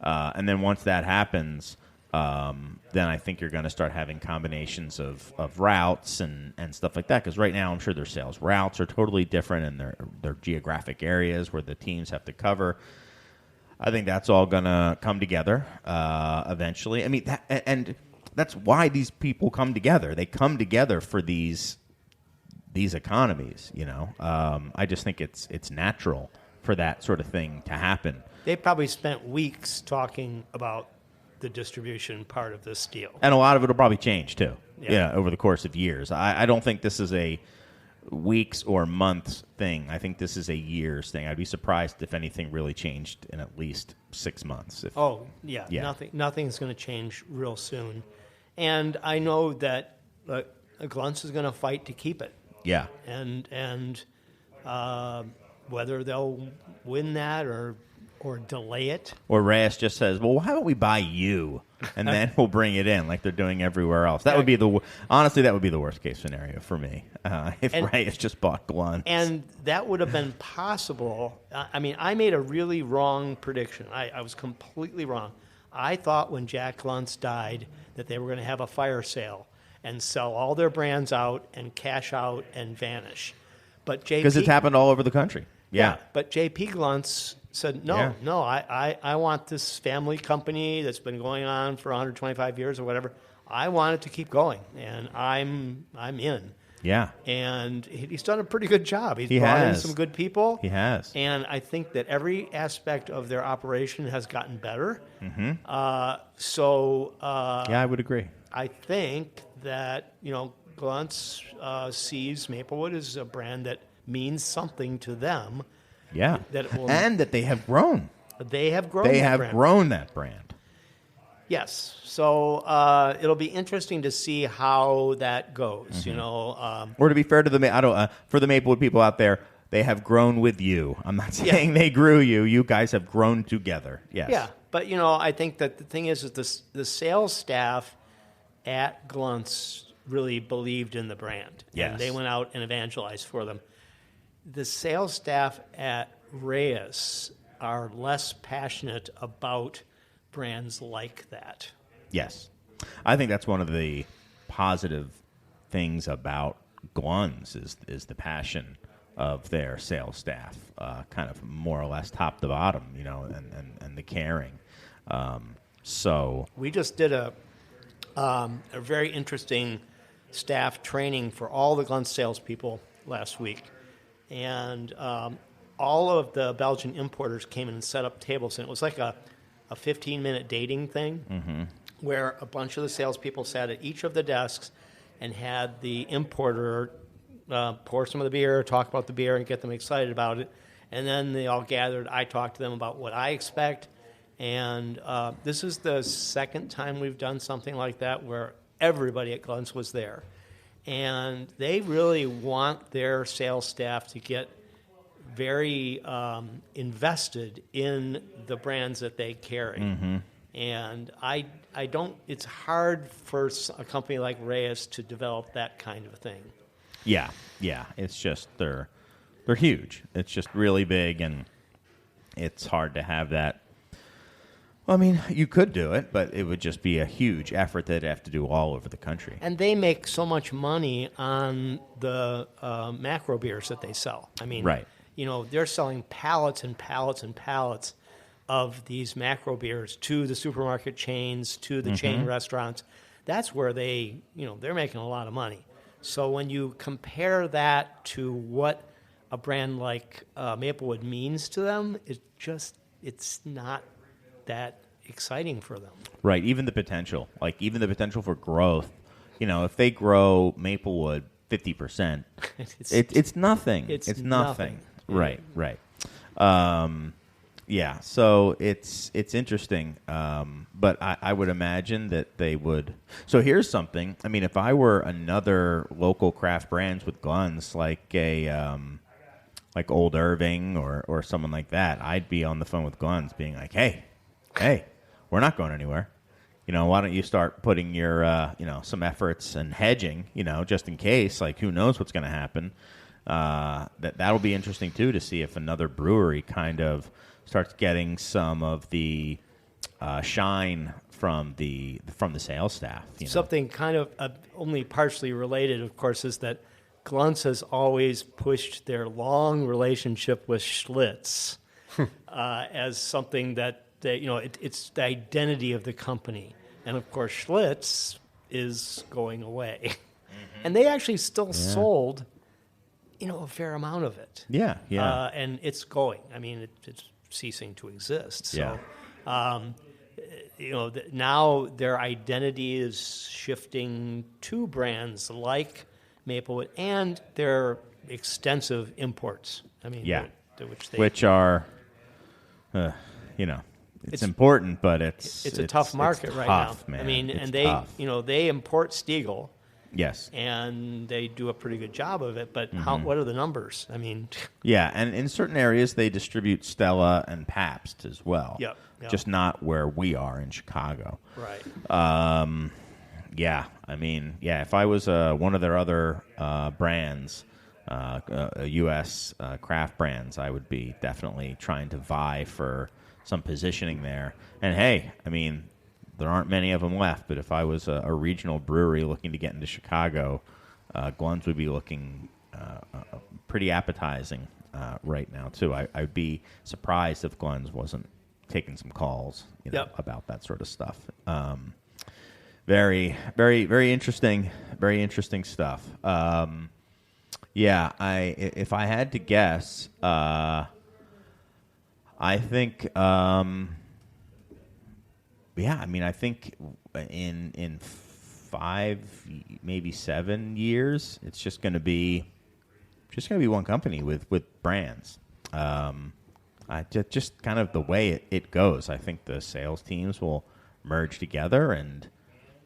And then once that happens, then I think you're going to start having combinations of routes and stuff like that. Because right now, I'm sure their sales routes are totally different, and their geographic areas where the teams have to cover. I think that's all going to come together eventually. And that's why these people come together. They come together for these economies, I just think it's natural for that sort of thing to happen. They probably spent weeks talking about the distribution part of this deal. And a lot of it will probably change, too, over the course of years. I don't think this is weeks or months thing. I think this is a year's thing. I'd be surprised if anything really changed in at least 6 months. Yeah. Nothing's going to change real soon. And I know that Gluntz is going to fight to keep it. Yeah. And whether they'll win that or delay it. Or Reyes just says, well, how about we buy you, and then we'll bring it in like they're doing everywhere else. That would be honestly, that would be the worst case scenario for me if Reyes just bought Gluntz. And that would have been possible. I mean, I made a really wrong prediction. I was completely wrong. I thought when Jack Gluntz died that they were going to have a fire sale and sell all their brands out and cash out and vanish. But JP, because it's happened all over the country. Yeah. But JP Gluntz said, no, I want this family company that's been going on for 125 years or whatever. I want it to keep going, and I'm in. Yeah. And he's done a pretty good job. He's brought in some good people. He has. And I think that every aspect of their operation has gotten better. Mm-hmm. I would agree. I think that, Gluntz sees Maplewood as a brand that means something to them. Yeah. And that they have grown. They have grown. They have grown that brand. Yes. So it'll be interesting to see how that goes. Mm-hmm. Or to be fair to for the Maplewood people out there, they have grown with you. I'm not saying they grew you. You guys have grown together. Yes. Yeah. But I think that the thing is the sales staff at Gluntz really believed in the brand. Yes. And they went out and evangelized for them. The sales staff at Reyes are less passionate about brands like that. Yes. I think that's one of the positive things about Gluntz is the passion of their sales staff, kind of more or less top to bottom, and the caring. So we just did a very interesting staff training for all the Gluntz salespeople last week. And all of the Belgian importers came in and set up tables, and it was like a 15-minute dating thing where a bunch of the salespeople sat at each of the desks and had the importer pour some of the beer, talk about the beer, and get them excited about it. And then they all gathered. I talked to them about what I expect. And this is the second time we've done something like that where everybody at Gluntz was there. And they really want their sales staff to get very invested in the brands that they carry. Mm-hmm. And I don't. It's hard for a company like Reyes to develop that kind of thing. Yeah. It's just they're huge. It's just really big, and it's hard to have that. Well, I mean, you could do it, but it would just be a huge effort that they'd have to do all over the country. And they make so much money on the macro beers that they sell. I mean, right. They're selling pallets and pallets and pallets of these macro beers to the supermarket chains, to the chain restaurants. That's where they're making a lot of money. So when you compare that to what a brand like Maplewood means to them, it's not that exciting for them. Right. Even the potential for growth. If they grow Maplewood 50%, it's nothing. It's nothing. Right. Yeah. So it's interesting. But I would imagine that they would. So here's something. I mean, if I were another local craft brands with Gluntz, like Old Irving or someone like that, I'd be on the phone with Gluntz being like, hey, we're not going anywhere. Why don't you start putting your, some efforts and hedging, just in case, like who knows what's going to happen. That'll be interesting too, to see if another brewery kind of starts getting some of the shine from the sales staff. Something kind of only partially related, of course, is that Gluntz has always pushed their long relationship with Schlitz as something that it's the identity of the company. And, of course, Schlitz is going away. Mm-hmm. And they actually still sold, a fair amount of it. Yeah. And it's going. I mean, it's ceasing to exist. So, now their identity is shifting to brands like Maplewood, and they're extensive imports. I mean, Yeah. which are, it's important, but it's a tough market right tough, now. Man. I mean, it's and they tough. they import Stiegel. Yes. And they do a pretty good job of it, but what are the numbers? I mean, Yeah, and in certain areas they distribute Stella and Pabst as well. Yep. Just not where we are in Chicago. Right. Yeah, I mean, if I was one of their other brands, U.S. Craft brands, I would be definitely trying to vie for some positioning there. And hey, I mean, there aren't many of them left, but if I was a regional brewery looking to get into Chicago, Glenn's would be looking pretty appetizing right now, too. I'd be surprised if Glenn's wasn't taking some calls about that sort of stuff. Very, very, very interesting. Very interesting stuff. If I had to guess, I think. I think in 5, maybe 7 years, it's just going to be one company with brands. Just kind of the way it goes. I think the sales teams will merge together, and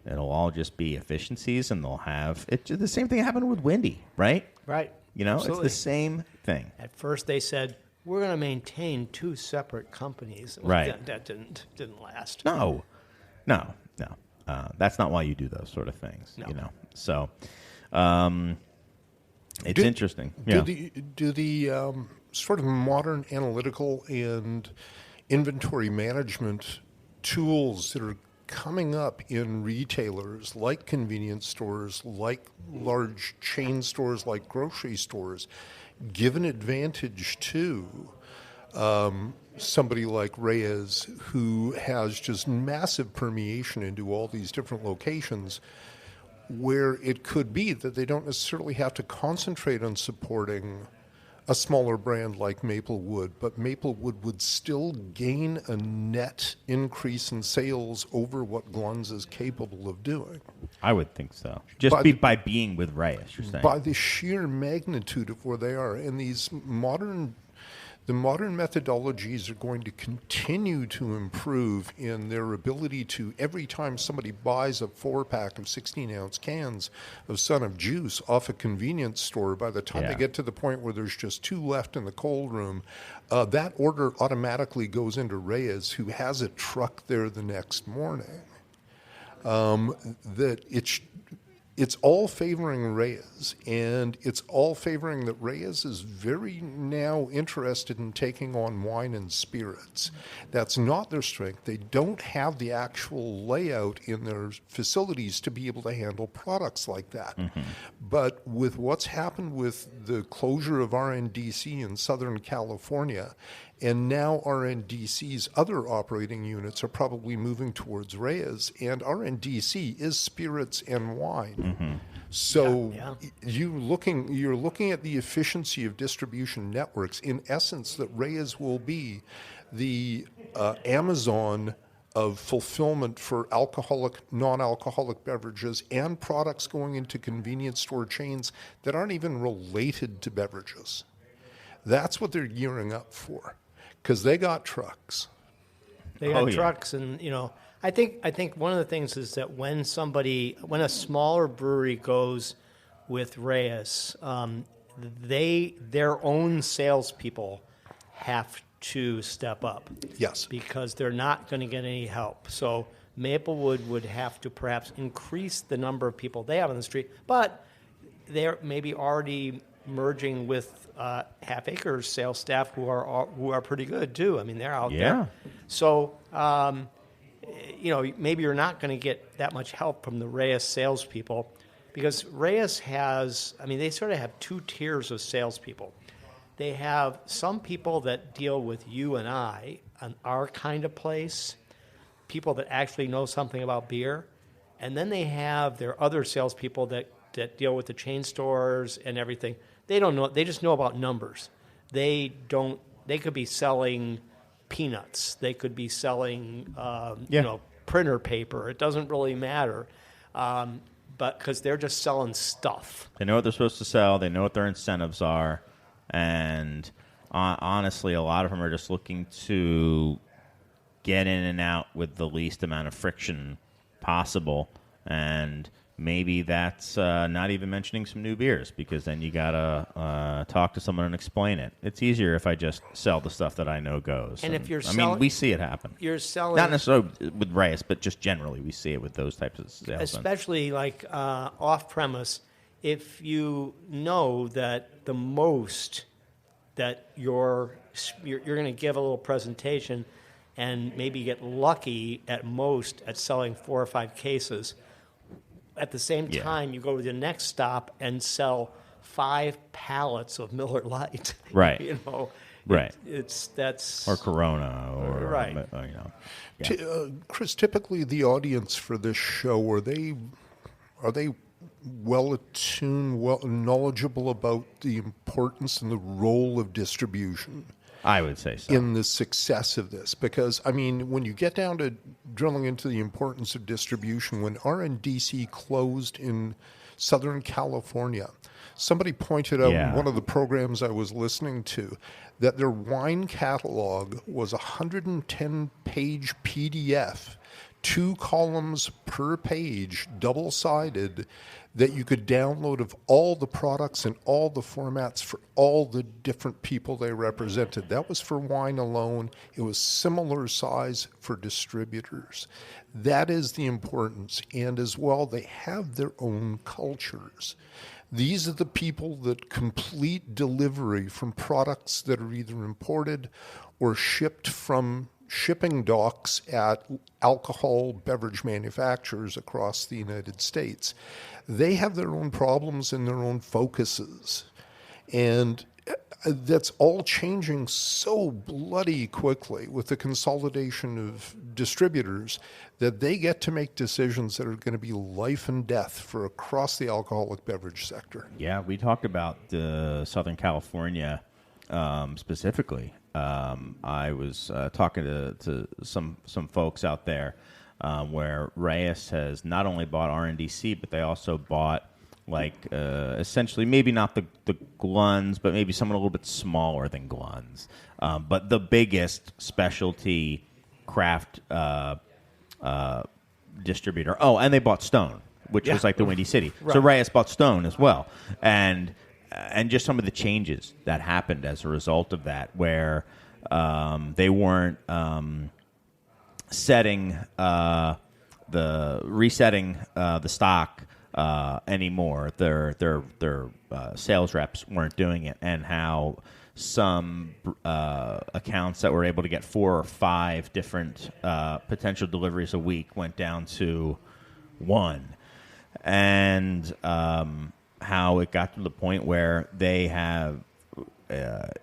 it'll all just be efficiencies, and they'll have it. The same thing happened with Windy, right? Right. It's Absolutely. the same thing. At first, they said we're going to maintain 2 separate companies. Well, Right. That didn't last. No. That's not why you do those sort of things. No. So, it's interesting. Do the sort of modern analytical and inventory management tools that are coming up in retailers like convenience stores, like large chain stores, like grocery stores, give an advantage to somebody like Reyes, who has just massive permeation into all these different locations, where it could be that they don't necessarily have to concentrate on supporting a smaller brand like Maplewood, but Maplewood would still gain a net increase in sales over what Glenn's is capable of doing. I would think so. By being with Reyes, you're saying. By the sheer magnitude of where they are. And the modern methodologies are going to continue to improve in their ability to, every time somebody buys a 4-pack of 16-ounce cans of Son of Juice off a convenience store, by the time they get to the point where there's just 2 left in the cold room, that order automatically goes into Reyes, who has a truck there the next morning. That it's all favoring Reyes, and it's all favoring that Reyes is very now interested in taking on wine and spirits. That's not their strength. They don't have the actual layout in their facilities to be able to handle products like that. Mm-hmm. But with what's happened with the closure of RNDC in Southern California, and now RNDC's other operating units are probably moving towards Reyes, and RNDC is spirits and wine. Mm-hmm. So you're looking at the efficiency of distribution networks. In essence, that Reyes will be the Amazon of fulfillment for alcoholic, non-alcoholic beverages and products going into convenience store chains that aren't even related to beverages. That's what they're gearing up for, because they got trucks. They got trucks, and I think one of the things is that when a smaller brewery goes with Reyes, their own salespeople have to step up. Yes. Because they're not going to get any help. So Maplewood would have to perhaps increase the number of people they have on the street, but they're maybe already merging with Half Acre's sales staff who are pretty good too. I mean, they're out there. So maybe you're not going to get that much help from the Reyes salespeople, because Reyes they sort of have 2 tiers of salespeople. They have some people that deal with you and I, on our kind of place, people that actually know something about beer, and then they have their other salespeople that deal with the chain stores and everything. They don't know. They just know about numbers. They could be selling peanuts. They could be selling, printer paper. It doesn't really matter. but because they're just selling stuff. They know what they're supposed to sell. They know what their incentives are. And honestly, a lot of them are just looking to get in and out with the least amount of friction possible. And maybe that's not even mentioning some new beers, because then you got to talk to someone and explain it. It's easier if I just sell the stuff that I know goes. And if you're I mean, we see it happen. You're selling... Not necessarily with Reyes, but just generally we see it with those types of salesmen. Especially like off-premise, if you know that the most that you're going to give a little presentation and maybe get lucky at most at selling 4 or 5 cases. At the same time, you go to the next stop and sell 5 pallets of Miller Lite. Right. You know. Right. That's or Corona or right. You know. Yeah. Chris, typically the audience for this show, are they well attuned, well knowledgeable about the importance and the role of distribution? I would say so. In the success of this, because I mean, when you get down to drilling into the importance of distribution, when RNDC closed in Southern California, somebody pointed out in one of the programs I was listening to that their wine catalog was a 110-page PDF, 2 columns per page, double-sided, that you could download of all the products and all the formats for all the different people they represented. That was for wine alone. It was similar size for distributors. That is the importance. And as well, they have their own cultures. These are the people that complete delivery from products that are either imported or shipped from shipping docks at alcohol beverage manufacturers across the United States. They have their own problems and their own focuses. And that's all changing so bloody quickly with the consolidation of distributors that they get to make decisions that are going to be life and death for across the alcoholic beverage sector. Yeah, we talked about Southern California specifically. I was talking to some folks out there where Reyes has not only bought RNDC, but they also bought essentially maybe not the Gluns, but maybe someone a little bit smaller than Gluns, but the biggest specialty craft distributor. Oh, and they bought Stone, which was like the Windy City. Right. So Reyes bought Stone as well, and just some of the changes that happened as a result of that, where they weren't resetting the stock anymore. Their sales reps weren't doing it, and how some accounts that were able to get 4 or 5 different potential deliveries a week went down to 1, and how it got to the point where they have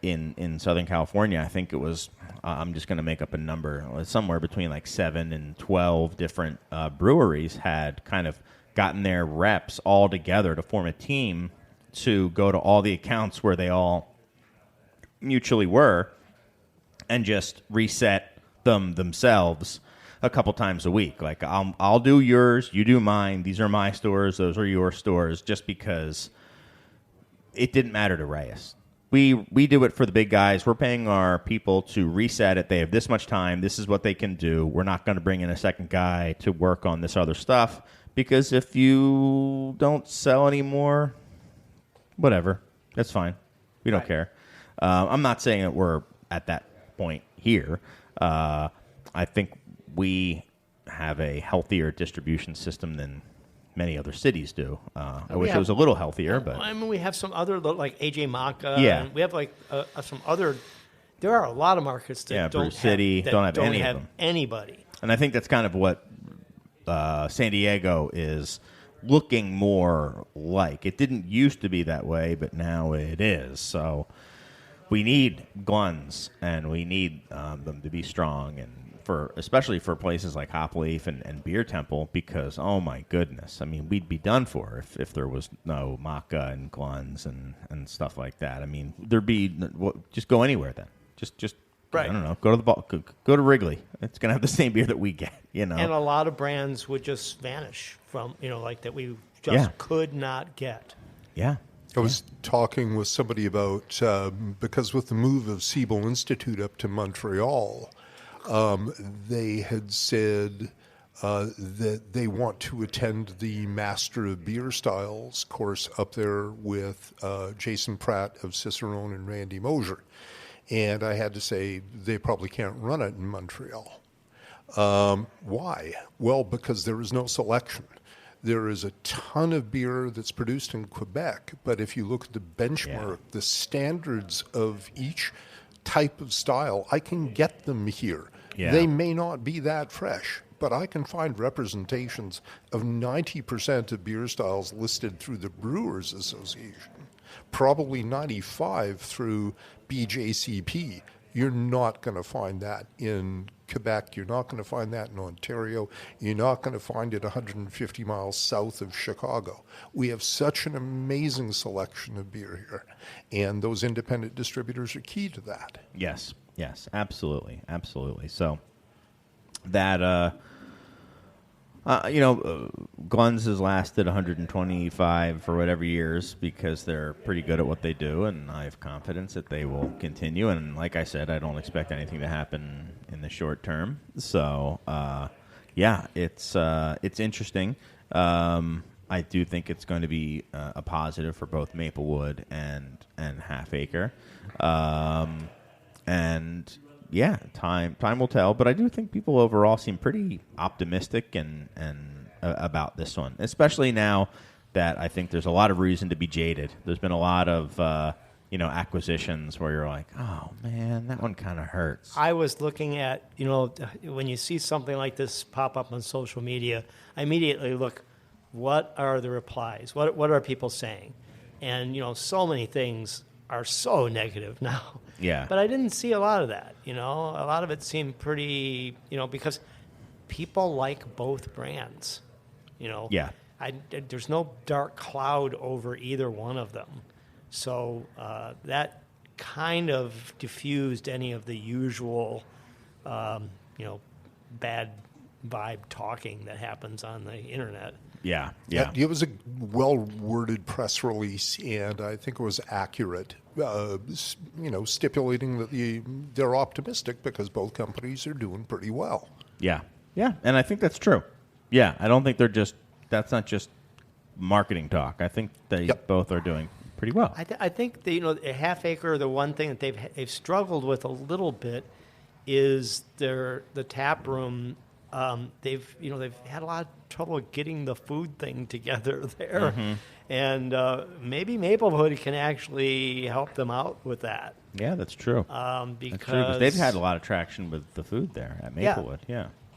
in Southern California, I think it was, I'm just going to make up a number, somewhere between like 7 and 12 different breweries had kind of gotten their reps all together to form a team to go to all the accounts where they all mutually were and just reset them themselves a couple times a week. Like, I'll do yours, you do mine. These are my stores, those are your stores, just because it didn't matter to Reyes. We do it for the big guys. We're paying our people to reset it. They have this much time. This is what they can do. We're not going to bring in a second guy to work on this other stuff, because if you don't sell anymore, whatever. That's fine. We don't care. I'm not saying that we're at that point here. I think we have a healthier distribution system than many other cities do. I wish it was a little healthier, but I mean, we have some other, like AJ Maca. Yeah, and we have like some other. There are a lot of markets that don't have anybody. And I think that's kind of what San Diego is looking more like. It didn't used to be that way, but now it is. So we need Gluns, and we need them to be strong, and especially for places like Hopleaf and Beer Temple, because, oh my goodness, I mean, we'd be done for if there was no Maca and Gluns and stuff like that. I mean, there'd be just go anywhere then. Just right. I don't know. Go to the ball. Go to Wrigley. It's gonna have the same beer that we get. You know. And a lot of brands would just vanish from like that we just could not get. Yeah. I was talking with somebody about, because with the move of Siebel Institute up to Montreal, they had said that they want to attend the Master of Beer Styles course up there with Jason Pratt of Cicerone and Randy Mosier. And I had to say, they probably can't run it in Montreal. Why? Well, because there is no selection. There is a ton of beer that's produced in Quebec, but if you look at the benchmark, the standards of each type of style, I can get them here. Yeah. They may not be that fresh, but I can find representations of 90% of beer styles listed through the Brewers Association, probably 95 through BJCP. You're not going to find that in Quebec. You're not going to find that in Ontario. You're not going to find it 150 miles south of Chicago. We have such an amazing selection of beer here, and those independent distributors are key to that. Yes, absolutely. So that, Glenn's has lasted 125 for whatever years because they're pretty good at what they do, and I have confidence that they will continue. And like I said, I don't expect anything to happen in the short term. So, it's interesting. I do think it's going to be a positive for both Maplewood and Half Acre. Time will tell, but I do think people overall seem pretty optimistic and about this one, especially now that I think there's a lot of reason to be jaded. There's been a lot of acquisitions where you're like, oh man, that one kind of hurts. I was looking at, when you see something like this pop up on social media, I immediately look, what are the replies? What are people saying? And so many things are so negative now. Yeah. But I didn't see a lot of that. A lot of it seemed pretty, because people like both brands. Yeah. There's no dark cloud over either one of them. So that kind of diffused any of the usual, bad vibe talking that happens on the internet. Yeah. It was a well-worded press release, and I think it was accurate, stipulating that they're optimistic because both companies are doing pretty well. Yeah, and I think that's true. Yeah, I don't think that's not just marketing talk. I think they both are doing pretty well. I think Half Acre, the one thing that they've struggled with a little bit is the tap room. They've had a lot of trouble getting the food thing together there, and maybe Maplewood can actually help them out with that. Yeah, that's true. Because they've had a lot of traction with the food there at Maplewood.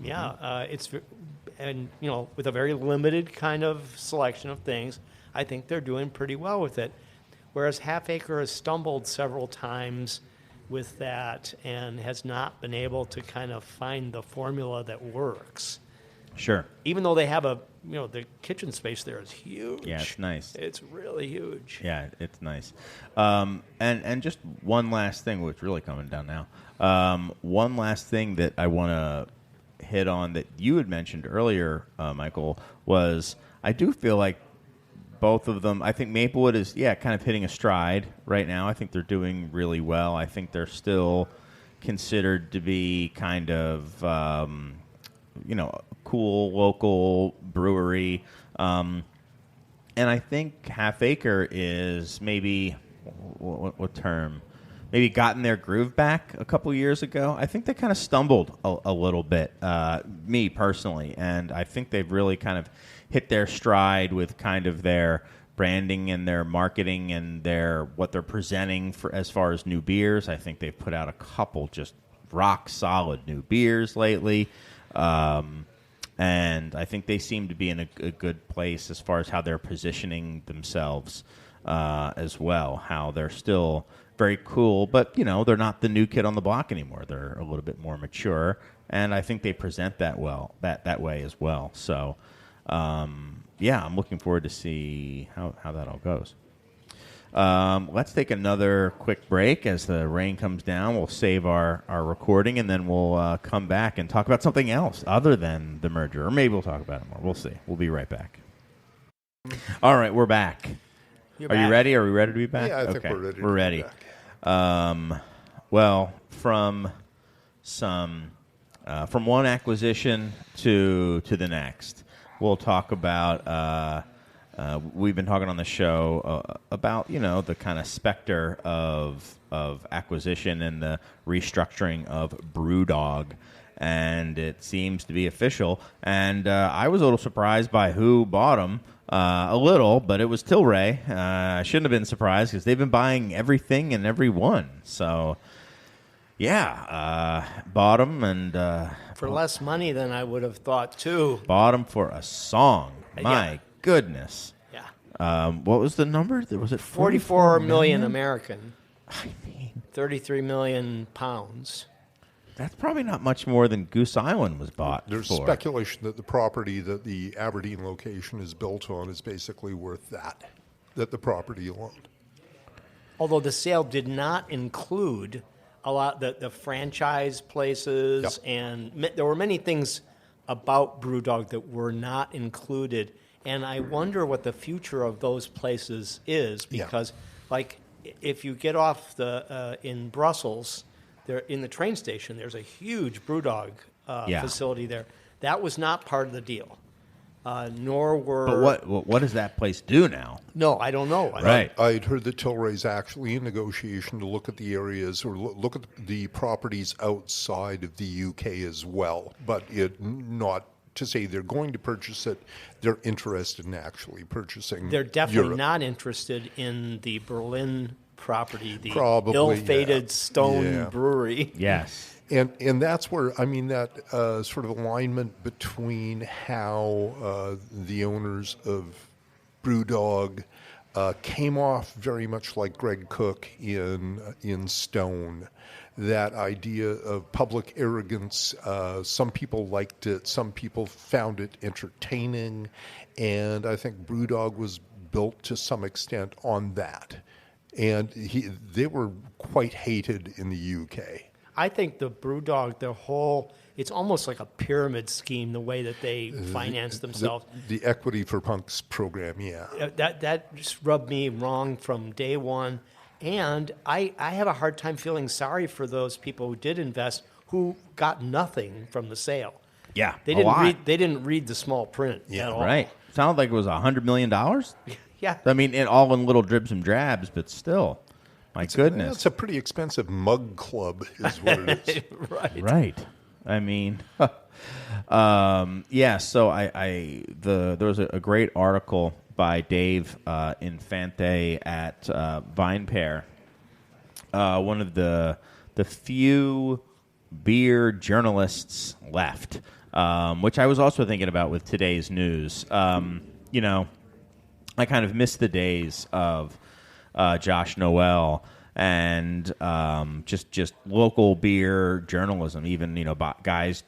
It's with a very limited kind of selection of things, I think they're doing pretty well with it. Whereas Half Acre has stumbled several times with that and has not been able to kind of find the formula that works. Sure. Even though they have the kitchen space there is huge. Yeah, it's nice. It's really huge. Yeah, it's nice. And just one last thing, which is really coming down now. One last thing that I want to hit on that you had mentioned earlier, Michael, was I do feel like both of them, I think Maplewood is, kind of hitting a stride right now. I think they're doing really well. I think they're still considered to be kind of, a cool local brewery. And I think Half Acre is maybe, what term? Maybe gotten their groove back a couple years ago. I think they kind of stumbled a little bit, me personally, and I think they've really kind of hit their stride with kind of their branding and their marketing and what they're presenting for as far as new beers. I think they've put out a couple just rock solid new beers lately, and I think they seem to be in a good place as far as how they're positioning themselves as well. How they're still very cool, but they're not the new kid on the block anymore. They're a little bit more mature, and I think they present that way as well. So. I'm looking forward to see how that all goes. Let's take another quick break as the rain comes down. We'll save our recording, and then we'll come back and talk about something else other than the merger. Or maybe we'll talk about it more. We'll see. We'll be right back. All right, we're back. You're Are you back. ready? Are we ready to be back? Yeah, I think okay. we're ready. We're ready. Well, from one acquisition to the next, we'll talk about. We've been talking on the show about the kind of specter of acquisition and the restructuring of Brewdog, and it seems to be official. And I was a little surprised by who bought them. A little, but it was Tilray. I shouldn't have been surprised because they've been buying everything and everyone. So, yeah, bought them and For less money than I would have thought, too. bought them for a song. My goodness. Yeah. What was the number? Was it 44 million American. I mean, 33 million pounds. that's probably not much more than Goose Island was bought There's for. speculation that the property that the Aberdeen location is built on is basically worth that the property alone. Although the sale did not include a lot the franchise places, Yep. and there were many things about Brewdog that were not included. And I wonder what the future of those places is, because, like, if you get off in Brussels, there in the train station, there's a huge Brewdog facility there. That was not part of the deal, nor were. But what does that place do now? No, I don't know. Right. I'd heard that Tilray's actually in negotiation to look at the areas or look at the properties outside of the UK as well, but not to say they're going to purchase it. They're interested in actually purchasing. They're definitely Europe. not interested in the Berlin property, the Probably, ill-fated yeah. stone Yeah. brewery. Yes. And that's where, I mean, that sort of alignment between how the owners of Brewdog came off very much like Greg Cook in Stone. That idea of public arrogance, some people liked it, some people found it entertaining, and I think Brewdog was built to some extent on that. And they were quite hated in the UK. I think the Brewdog, it's almost like a pyramid scheme, the way that they finance themselves. The Equity for Punks program, yeah. That just rubbed me wrong from day one. And I have a hard time feeling sorry for those people who did invest who got nothing from the sale. Yeah. They didn't read the small print at all. Right. Sounded like it was $100 million. Yeah. I mean, all in little dribs and drabs, but still. My goodness. It's a pretty expensive mug club, is what it is. Right. I mean, yeah. So there was a great article by Dave Infante at VinePair, one of the few beer journalists left, which I was also thinking about with today's news. I kind of miss the days of Josh Noel and just local beer journalism, even guys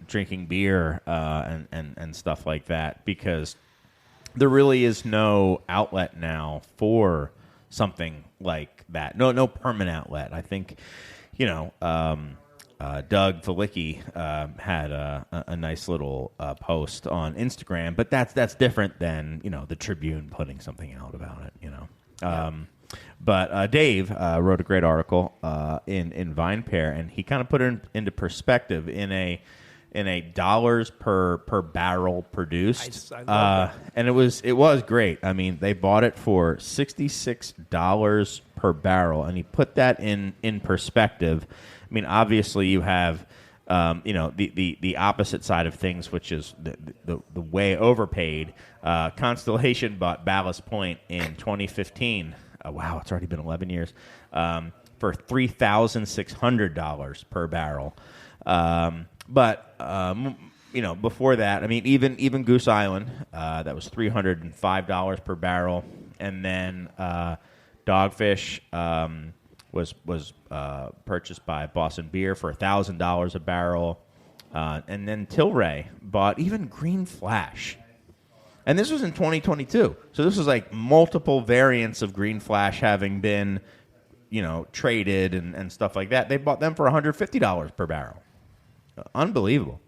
drinking beer and stuff like that, because there really is no outlet now for something like that. No permanent outlet. I think Doug Felicki had a nice little post on Instagram, but that's different than the Tribune putting something out about it. But Dave wrote a great article in VinePair, and he kind of put it into perspective in a dollars per barrel produced. I love that. And it was great. I mean, they bought it for $66 per barrel, and he put that in perspective. I mean, obviously you have the opposite side of things, which is the way overpaid. Constellation bought Ballast Point in 2015. Wow, it's already been 11 years, for $3,600 per barrel. But before that, I mean, even Goose Island, that was $305 per barrel, and then Dogfish was purchased by Boston Beer for $1,000 a barrel, and then Tilray bought even Green Flash. And this was in 2022. So this was like multiple variants of Green Flash having been, traded and stuff like that. They bought them for $150 per barrel. Unbelievable.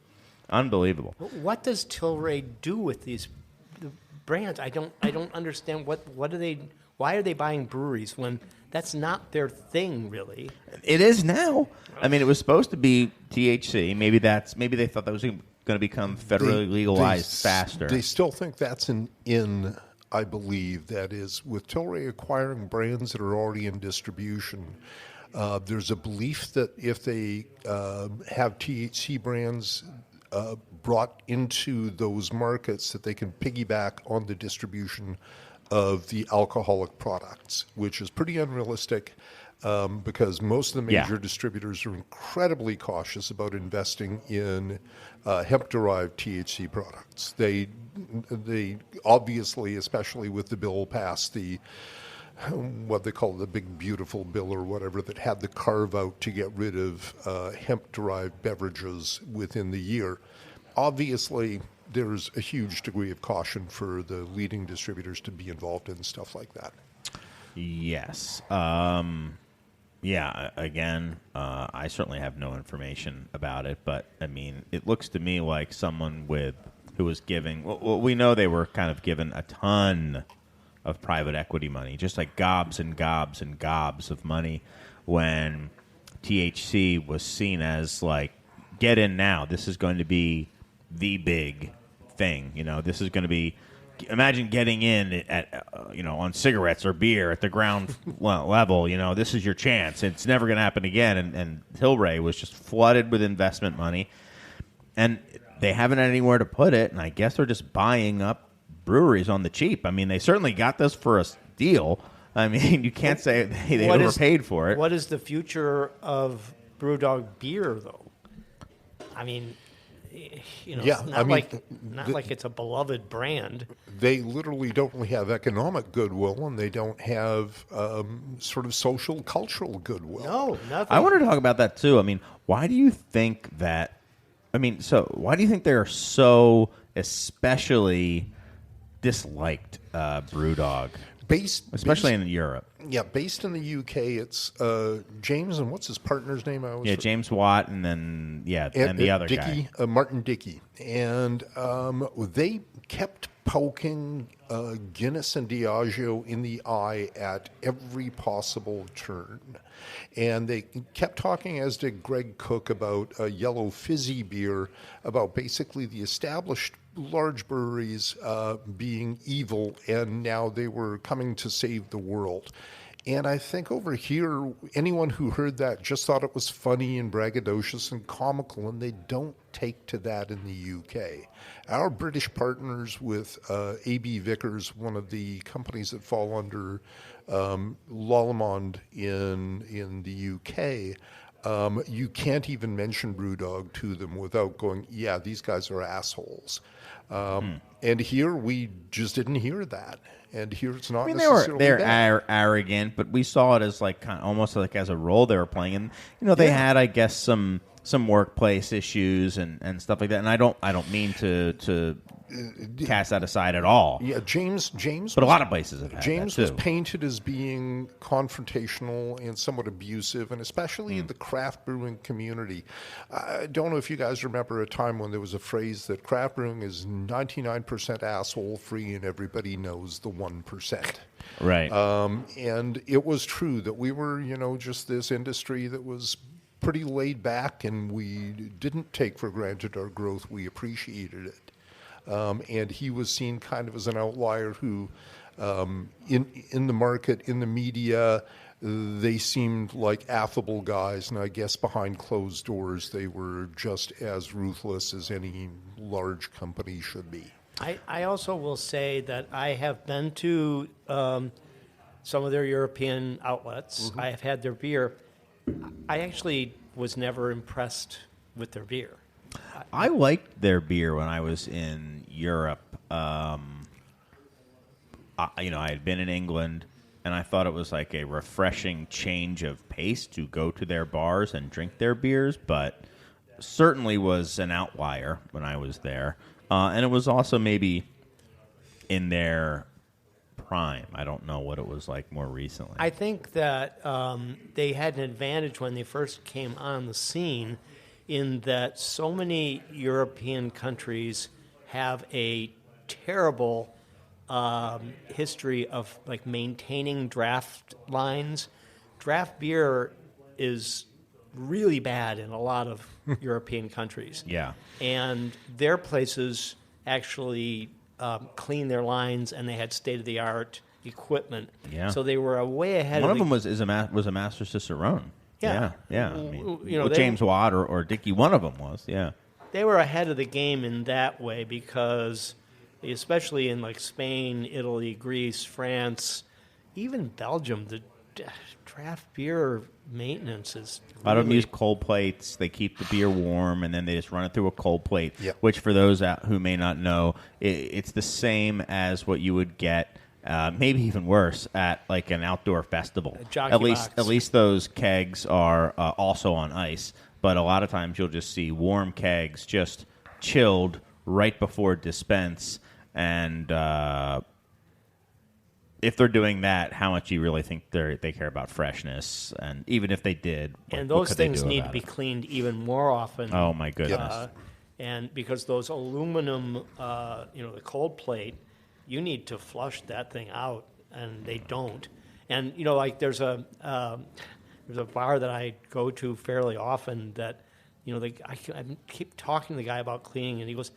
What does Tilray do with these brands. I don't understand what are they. Why are they buying breweries when that's not their thing, really? It is now. I mean, it was supposed to be THC. Maybe they thought that was going to become federally legalized faster. They still think that's in, I believe. That is, with Tilray acquiring brands that are already in distribution, there's a belief that if they have THC brands brought into those markets, that they can piggyback on the distribution of the alcoholic products, which is pretty unrealistic because most of the major distributors are incredibly cautious about investing in hemp-derived THC products. They obviously, especially with the bill passed, what they call the Big Beautiful Bill or whatever, that had the carve-out to get rid of hemp-derived beverages within the year. Obviously, there's a huge degree of caution for the leading distributors to be involved in stuff like that. Yes. Again, I certainly have no information about it, but, I mean, it looks to me like someone who was giving... Well, we know they were kind of given a ton of private equity money, just like gobs and gobs and gobs of money when THC was seen as, like, get in now. This is going to be the big thing. This is going to be, imagine getting in at on cigarettes or beer at the ground level. This is your chance. It's never going to happen again. And Tilray was just flooded with investment money, and they haven't had anywhere to put it. And I guess they're just buying up breweries on the cheap. I mean, they certainly got this for a deal. I mean, you can't say they overpaid for it. What is the future of Brewdog beer, though? I mean, it's not like it's a beloved brand. They literally don't really have economic goodwill, and they don't have sort of social, cultural goodwill. No, nothing. I want to talk about that too. I mean, why do you think that? Why do you think they're so especially disliked Brewdog? Especially in Europe. Yeah, based in the UK, it's James, and what's his partner's name? James Watt, and then and the other guy, Martin Dickey, and they kept poking Guinness and Diageo in the eye at every possible turn, and they kept talking, as did Greg Cook, about a yellow fizzy beer, about basically the established large breweries being evil, and now they were coming to save the world. And I think over here, anyone who heard that just thought it was funny and braggadocious and comical, and they don't take to that in the UK. Our British partners with AB Vickers, one of the companies that fall under Lallemand in the UK, you can't even mention Brewdog to them without going, yeah, these guys are assholes. And here we just didn't hear that. And here it's not necessarily they're arrogant, but we saw it as like almost like as a role they were playing. And they had, I guess, some workplace issues and stuff like that. And I don't mean to cast that aside at all. Yeah, James. But a lot of places have had James that too. Was painted as being confrontational and somewhat abusive, and especially in the craft brewing community. I don't know if you guys remember a time when there was a phrase that craft brewing is 99% asshole free, and everybody knows the 1%. Right. And it was true that we were, just this industry that was pretty laid back, and we didn't take for granted our growth. We appreciated it. And he was seen kind of as an outlier who, in the market, in the media, they seemed like affable guys. And I guess behind closed doors, they were just as ruthless as any large company should be. I also will say that I have been to some of their European outlets. I have had their beer. I actually was never impressed with their beer. I liked their beer when I was in Europe. I had been in England, and I thought it was like a refreshing change of pace to go to their bars and drink their beers, but certainly was an outlier when I was there. And it was also maybe in their prime. I don't know what it was like more recently. I think that they had an advantage when they first came on the scene, in that so many European countries have a terrible history of like maintaining draft lines. Draft beer is really bad in a lot of European countries. Yeah. And their places actually clean their lines, and they had state-of-the-art equipment. Yeah. So they were way ahead One of of them was a Master Cicerone. Yeah. Yeah. I mean, You know, with they- James Watt or Dickey, one of them was. Yeah. They were ahead of the game in that way because, especially in like Spain, Italy, Greece, France, even Belgium, the draft beer maintenance is A lot of them really- use cold plates. They keep the beer warm, and then they just run it through a cold plate. Yep. Which, for those who may not know, it's the same as what you would get, maybe even worse, at like an outdoor festival. A jockey At least, box. at least those kegs are also on ice. But a lot of times, you'll just see warm kegs just chilled right before dispense, and if they're doing that, how much do you really think they care about freshness? And even if they did, and what those could they things do need about to be it? cleaned even more often. Oh my goodness! And because those aluminum, the cold plate, you need to flush that thing out, and they don't. And like there's a bar that I go to fairly often that, I keep talking to the guy about cleaning, and he goes,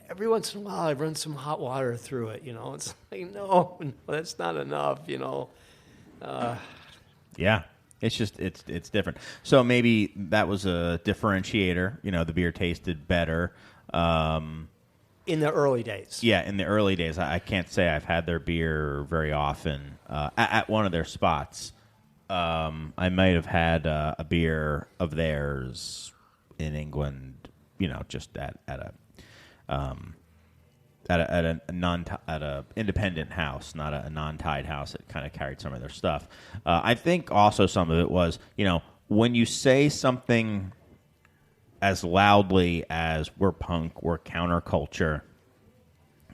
every once in a while I run some hot water through it. It's like no, that's not enough. Yeah, it's just it's different. So maybe that was a differentiator. The beer tasted better. In the early days. Yeah, in the early days, I can't say I've had their beer very often at one of their spots. I might have had a beer of theirs in England, just at a independent house, not a non-tied house that kind of carried some of their stuff. I think also some of it was, when you say something as loudly as we're punk, we're counterculture,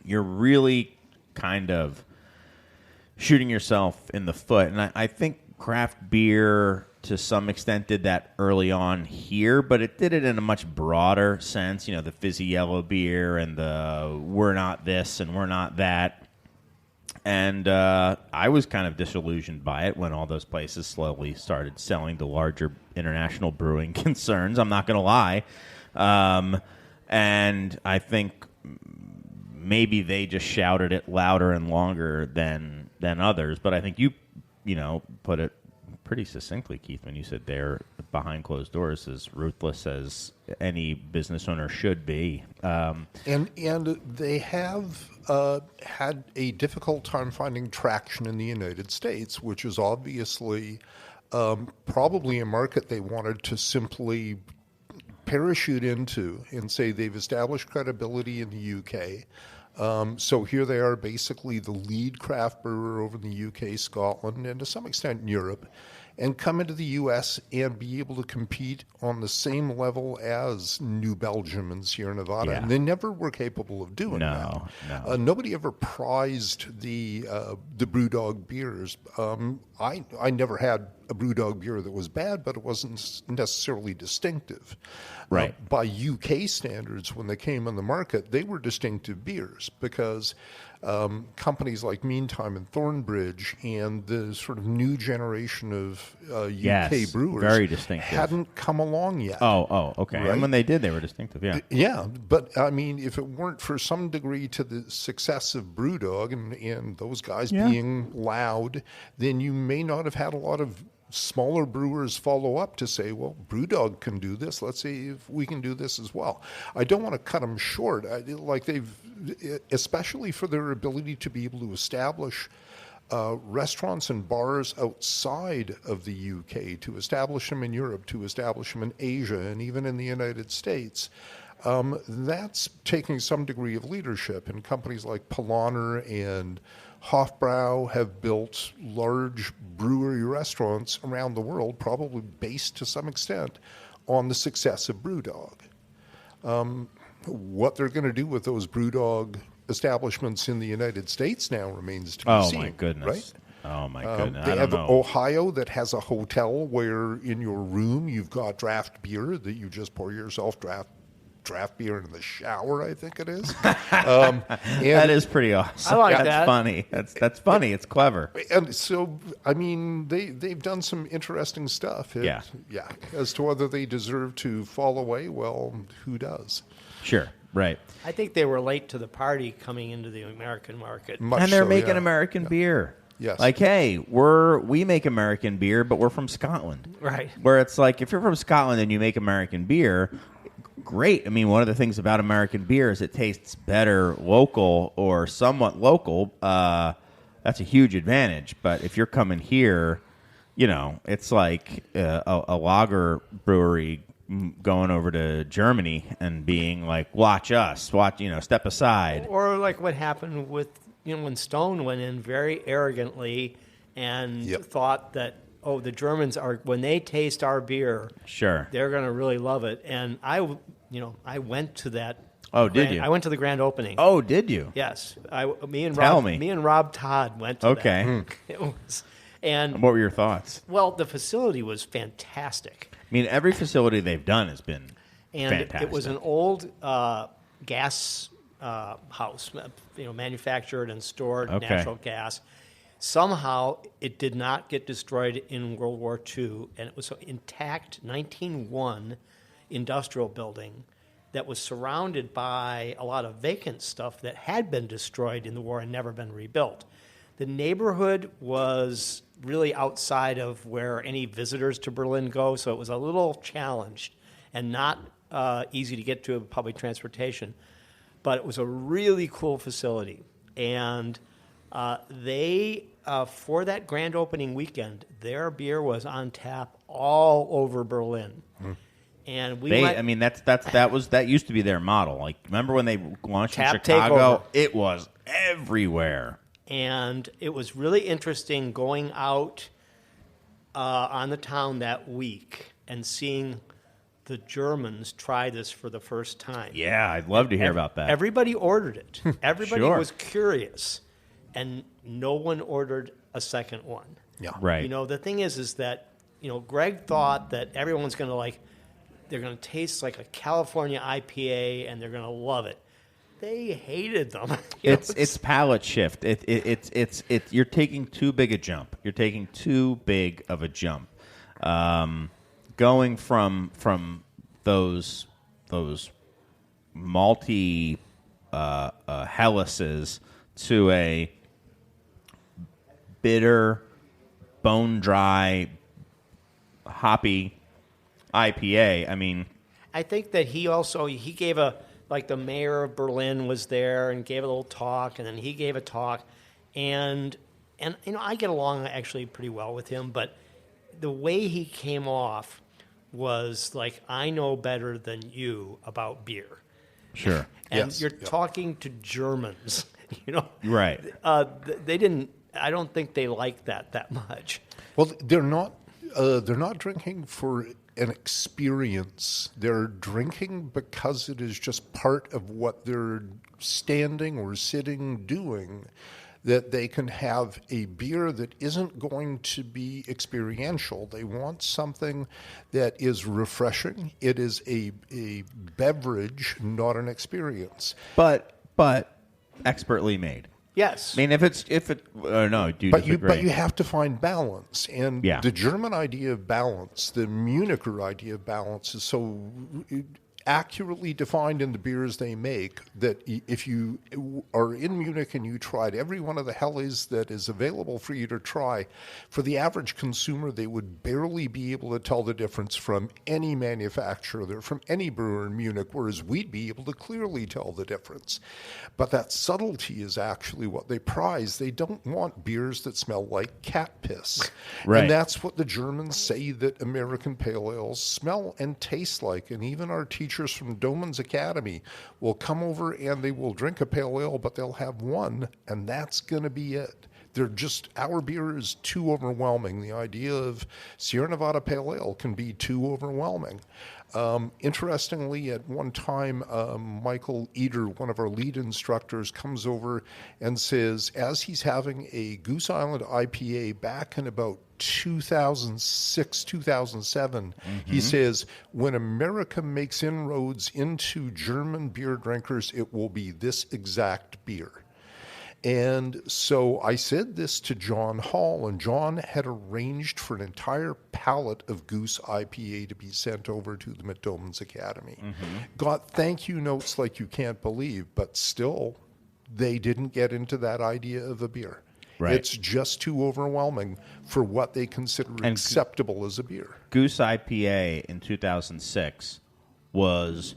you're really kind of shooting yourself in the foot. And I think craft beer, to some extent, did that early on here, but it did it in a much broader sense. The fizzy yellow beer and the we're not this and we're not that. And I was kind of disillusioned by it when all those places slowly started selling the larger international brewing concerns. I'm not going to lie. And I think maybe they just shouted it louder and longer than others. But I think you put it pretty succinctly, Keith, when you said they're behind closed doors as ruthless as any business owner should be. And they have had a difficult time finding traction in the United States, which is obviously probably a market they wanted to simply parachute into and say they've established credibility in the UK. So here they are, basically the lead craft brewer over in the UK, Scotland, and to some extent in Europe, and come into the U.S. and be able to compete on the same level as New Belgium and Sierra Nevada. Yeah. And they never were capable of doing that. No. Nobody ever prized the Brewdog beers. I never had a Brewdog beer that was bad, but it wasn't necessarily distinctive. Right. By UK standards, when they came on the market, they were distinctive beers because companies like Meantime and Thornbridge and the sort of new generation of UK brewers very distinctive. hadn't come along yet. Oh, okay. Right? And when they did, they were distinctive, yeah. Yeah, but I mean, if it weren't for some degree to the success of Brewdog and those guys being loud, then you may not have had a lot of smaller brewers follow up to say, well, Brewdog can do this. Let's see if we can do this as well. I don't want to cut them short. Especially for their ability to be able to establish restaurants and bars outside of the UK, to establish them in Europe, to establish them in Asia, and even in the United States. That's taking some degree of leadership, and companies like Polaner and Hofbrau have built large brewery restaurants around the world, probably based to some extent on the success of Brewdog. What they're going to do with those Brewdog establishments in the United States now remains to be seen. Oh, my goodness. Right? Oh, my goodness. They I have don't know. Ohio that has a hotel where in your room you've got draft beer that you just pour yourself draft draft beer in the shower, I think it is. And, That is pretty awesome. I like That's that. funny. That's funny. It's clever. And so, I mean, they've done some interesting stuff. Yeah. Yeah. As to whether they deserve to fall away, well, who does? Sure. Right. I think they were late to the party coming into the American market. Much And they're so, making yeah. American beer. Yes. Like, hey, we make American beer, but we're from Scotland. Right. Where it's like, if you're from Scotland and you make American beer, great. I mean, one of the things about American beer is it tastes better local or somewhat local. That's a huge advantage. But if you're coming here, it's like a lager brewery going over to Germany and being like, watch us, step aside. Or like what happened with, when Stone went in very arrogantly and Yep. thought that, the Germans when they taste our beer, Sure. they're going to really love it. And I went to that. Oh, did you? I went to the grand opening. Oh, did you? Yes. Me and Tell Rob, me. me and Rob Todd went to Okay. that. It was, and What were your thoughts? well, the facility was fantastic. I mean, every facility they've done has been And fantastic. it was an old gas house, manufactured and stored Okay. natural gas. Somehow, it did not get destroyed in World War II, and it was an intact 1901 industrial building that was surrounded by a lot of vacant stuff that had been destroyed in the war and never been rebuilt. The neighborhood was really outside of where any visitors to Berlin go, so it was a little challenged and not easy to get to with public transportation. But it was a really cool facility. And they, for that grand opening weekend, their beer was on tap all over Berlin. And we went, I mean, that used to be their model. Like, remember when they launched in Tap Chicago? takeover. It was everywhere. And it was really interesting going out on the town that week and seeing the Germans try this for the first time. Yeah, I'd love to hear about that. Everybody ordered it. Everybody Sure. was curious, and no one ordered a second one. Yeah. Right. The thing is that Greg thought that everyone's going to they're going to taste like a California IPA, and they're going to love it. They hated them. It's palate shift. It's you're taking too big a jump. You're taking too big of a jump. Going from those malty helices to a bitter, bone dry, hoppy IPA. I mean, I think that he gave the mayor of Berlin was there and gave a little talk, and then he gave a talk, and I get along actually pretty well with him, but the way he came off was like, I know better than you about beer. sure. And Yes, you're yeah. talking to Germans, Right. They didn't. I don't think they liked that much. Well, they're not drinking for an experience. They're drinking because it is just part of what they're standing or sitting doing, that they can have a beer that isn't going to be experiential. They want something that is refreshing. It is a beverage, not an experience. But expertly made. Yes. I mean, no, do you But disagree? you have to find balance, and Yeah. the German idea of balance, the Municher idea of balance, is so accurately defined in the beers they make that if you are in Munich and you tried every one of the Helles that is available for you to try, for the average consumer, they would barely be able to tell the difference from any manufacturer, from any brewer in Munich, whereas we'd be able to clearly tell the difference. But that subtlety is actually what they prize. They don't want beers that smell like cat piss. Right. And that's what the Germans say that American pale ales smell and taste like. And even our teachers from Doman's Academy will come over and they will drink a pale ale, but they'll have one, and that's going to be it. Our beer is too overwhelming. The idea of Sierra Nevada Pale Ale can be too overwhelming. Interestingly, at one time, Michael Eder, one of our lead instructors, comes over and says, as he's having a Goose Island IPA back in about 2006, 2007. He says, when America makes inroads into German beer drinkers, it will be this exact beer. And so I said this to John Hall, and John had arranged for an entire pallet of Goose IPA to be sent over to the McDomans Academy. Got thank you notes like you can't believe, but still, they didn't get into that idea of a beer. Right. It's just too overwhelming for what they consider acceptable as a beer. Goose IPA in 2006 was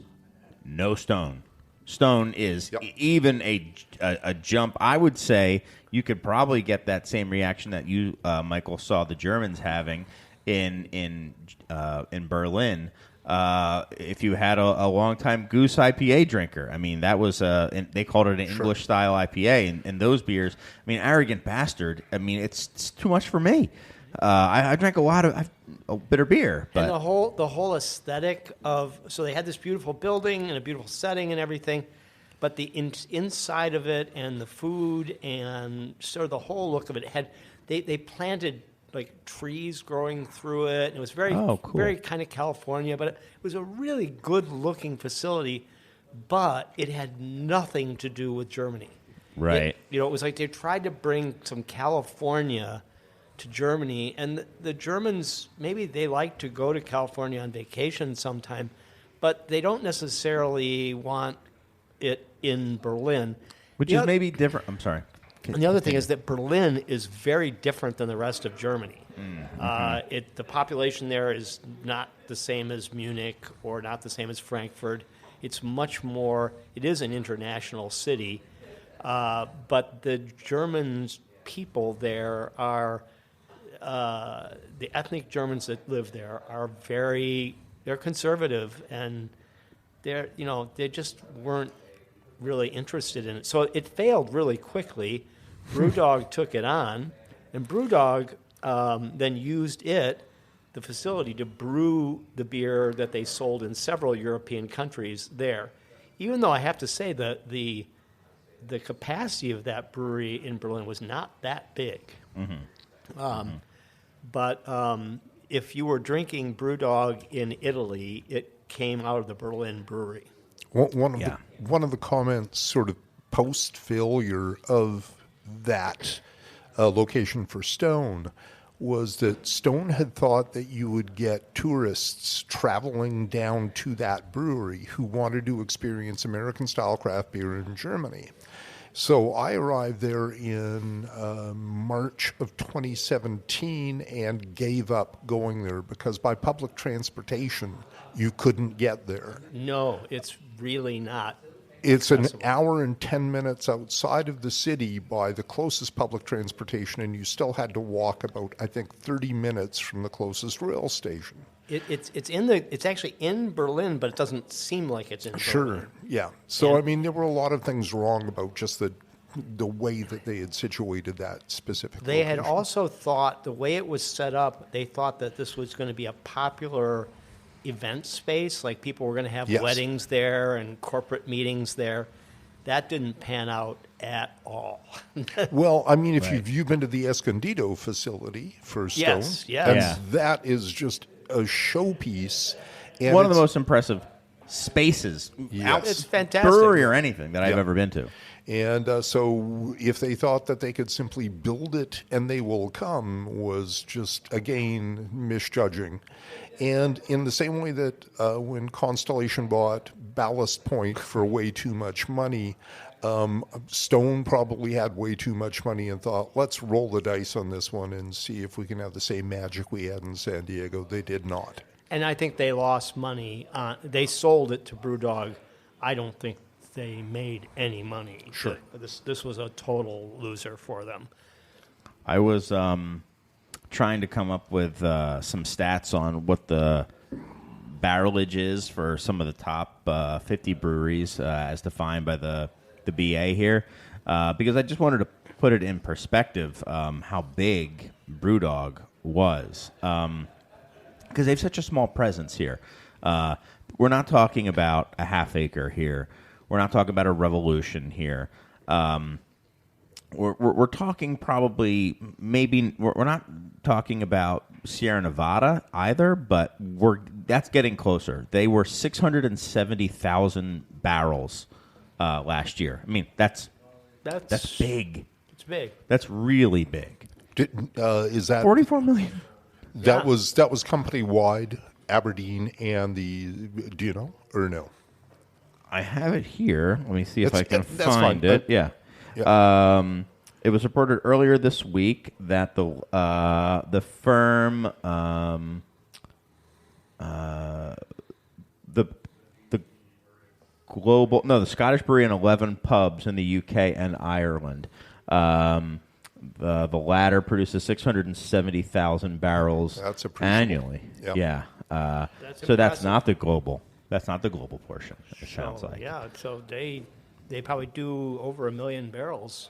no Stone. Stone is even a jump. I would say you could probably get that same reaction that you, Michael, saw the Germans having in Berlin. If you had a long-time Goose IPA drinker. I mean, that was they called it an English-style IPA, and those beers, I mean, Arrogant Bastard, I mean, it's too much for me. I drank a lot of bitter beer. But. And the whole aesthetic of, so they had this beautiful building and a beautiful setting and everything, but the inside of it and the food and sort of the whole look of it they planted like trees growing through it. And it was very, very kind of California, but it was a really good looking facility, but it had nothing to do with Germany. Right. It was like they tried to bring some California to Germany, and the Germans, maybe they like to go to California on vacation sometime, but they don't necessarily want it in Berlin. Which is maybe different. I'm sorry. And the other thing is that Berlin is very different than the rest of Germany. The population there is not the same as Munich or not the same as Frankfurt. It's much more, it is an international city, but the German people there are, the ethnic Germans that live there are they're conservative, and they just weren't really interested in it. So it failed really quickly. Brewdog took it on, and Brewdog then used the facility, to brew the beer that they sold in several European countries there. Even though I have to say that the capacity of that brewery in Berlin was not that big. But if you were drinking Brewdog in Italy, it came out of the Berlin brewery. One of the comments sort of post-failure of that location for Stone was that Stone had thought that you would get tourists traveling down to that brewery who wanted to experience American-style craft beer in Germany. So I arrived there in March of 2017 and gave up going there because by public transportation, you couldn't get there. No, it's really not. It's accessible. An hour and 10 minutes outside of the city by the closest public transportation, and you still had to walk about, I think, 30 minutes from the closest rail station. It's actually in Berlin, but it doesn't seem like it's in Berlin. Sure, yeah. So, I mean, there were a lot of things wrong about just the way that they had situated that specific They location. had also thought, the way it was set up, they thought that this was going to be a popular event space, like people were going to have weddings there and corporate meetings there. That didn't pan out at all. Well, I mean, if you've been to the Escondido facility for Stone, that is just a showpiece. And one of the most impressive spaces, it's fantastic, brewery or anything that I've ever been to. And so if they thought that they could simply build it and they will come was just, again, misjudging. And in the same way that when Constellation bought Ballast Point for way too much money, Stone probably had way too much money and thought, let's roll the dice on this one and see if we can have the same magic we had in San Diego. They did not. And I think they lost money. They sold it to Brewdog. I don't think they made any money. Sure. This was a total loser for them. I was trying to come up with some stats on what the barrelage is for some of the top 50 breweries as defined by the BA here, because I just wanted to put it in perspective how big Brewdog was, because they have such a small presence here. We're not talking about a Half Acre here. We're not talking about a Revolution here. we're talking probably maybe we're not talking about Sierra Nevada either, but that's getting closer. They were 670,000 barrels last year. I mean, that's big. It's big. That's really big. Is that 44 million? that was company wide, Aberdeen and do you know or no? I have it here. Let me see if I can that's find fine, it. Yeah. It was reported earlier this week that the firm the Scottish Brewery and 11 pubs in the UK and Ireland. The latter produces 670,000 barrels That's appreciable. annually. Yep. Yeah. That's So that's impressive. not the global. That's not the global portion. It sounds like. Yeah, so they probably do over 1 million barrels.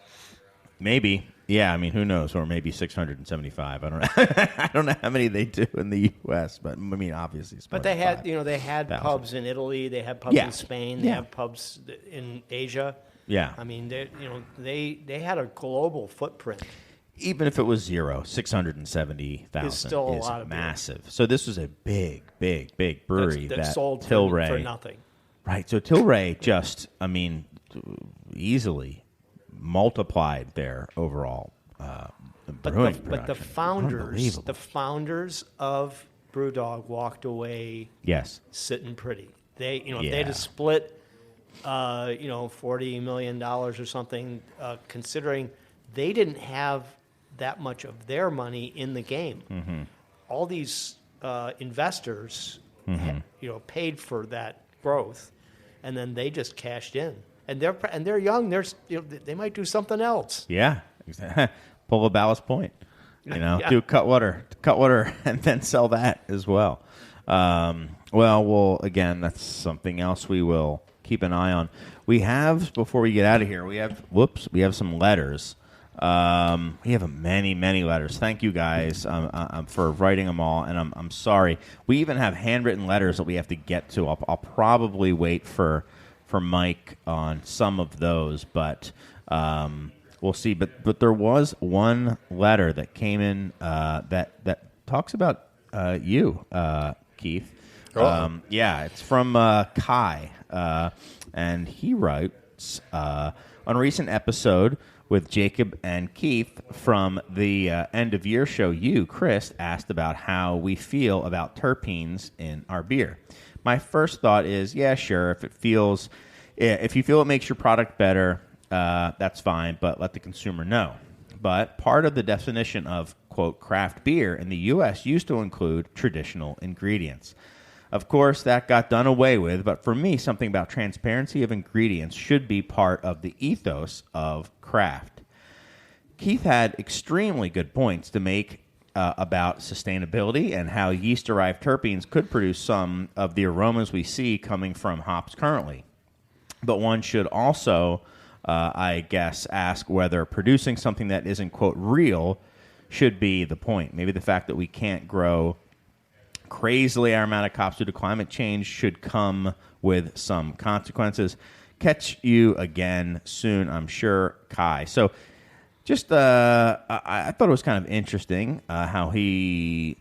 Maybe. Yeah, I mean, who knows? Or maybe 675. I don't know. I don't know how many they do in the U.S., but I mean, obviously it's more But they than had, they had 5,000. pubs in Italy, they had pubs Yeah. in Spain, they Yeah. have pubs in Asia. Yeah. I mean, they had a global footprint. Even if it was 670,000 It's still a is lot of beer. massive. So this was a big brewery that that sold Tilray for nothing. Right. So Tilray just, I mean, easily multiplied their overall brewing But the production. founders of Brewdog walked away Yes. sitting pretty. They, if Yeah. they'd have split, $40 million or something, considering they didn't have that much of their money in the game. Mm-hmm. All these investors, paid for that growth, and then they just cashed in. And they're young. They might do something else. Yeah. Pull a Ballast Point. Yeah. Do cut water, and then sell that as well. Well, again, that's something else we will keep an eye on. We have, before we get out of here, we have some letters. We have many letters. Thank you guys for writing them all, and I'm sorry. We even have handwritten letters that we have to get to. I'll probably wait for Mike on some of those, but we'll see. But there was one letter that came in that talks about you, Keith. Yeah, it's from Kai, and he writes on a recent episode with Jacob and Keith from the end of year show. You, Chris, asked about how we feel about terpenes in our beer. My first thought is, yeah, sure. If you feel it makes your product better, that's fine, but let the consumer know. But part of the definition of, quote, craft beer in the U.S. used to include traditional ingredients. Of course, that got done away with, but for me, something about transparency of ingredients should be part of the ethos of craft. Keith had extremely good points to make about sustainability and how yeast-derived terpenes could produce some of the aromas we see coming from hops currently. But one should also, I guess, ask whether producing something that isn't, quote, real should be the point. Maybe the fact that we can't grow crazily aromatic hops due to climate change should come with some consequences. Catch you again soon, I'm sure, Kai. So just I thought it was kind of interesting how they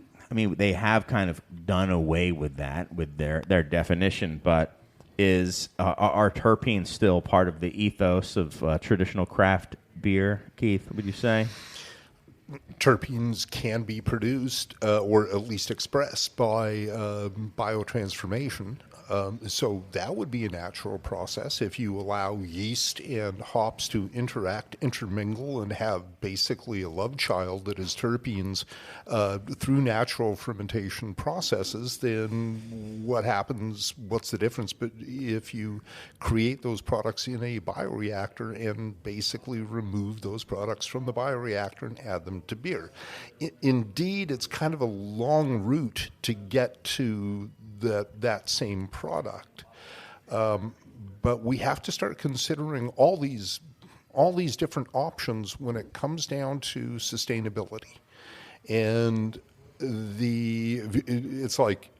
have kind of done away with that, with their definition, but are terpenes still part of the ethos of traditional craft beer, Keith, would you say? Terpenes can be produced or at least expressed by biotransformation. So that would be a natural process if you allow yeast and hops to intermingle, and have basically a love child that is terpenes through natural fermentation processes. Then what happens? What's the difference? But if you create those products in a bioreactor and basically remove those products from the bioreactor and add them to beer, indeed, it's kind of a long route to get to that same product, but we have to start considering all these different options when it comes down to sustainability. And it's like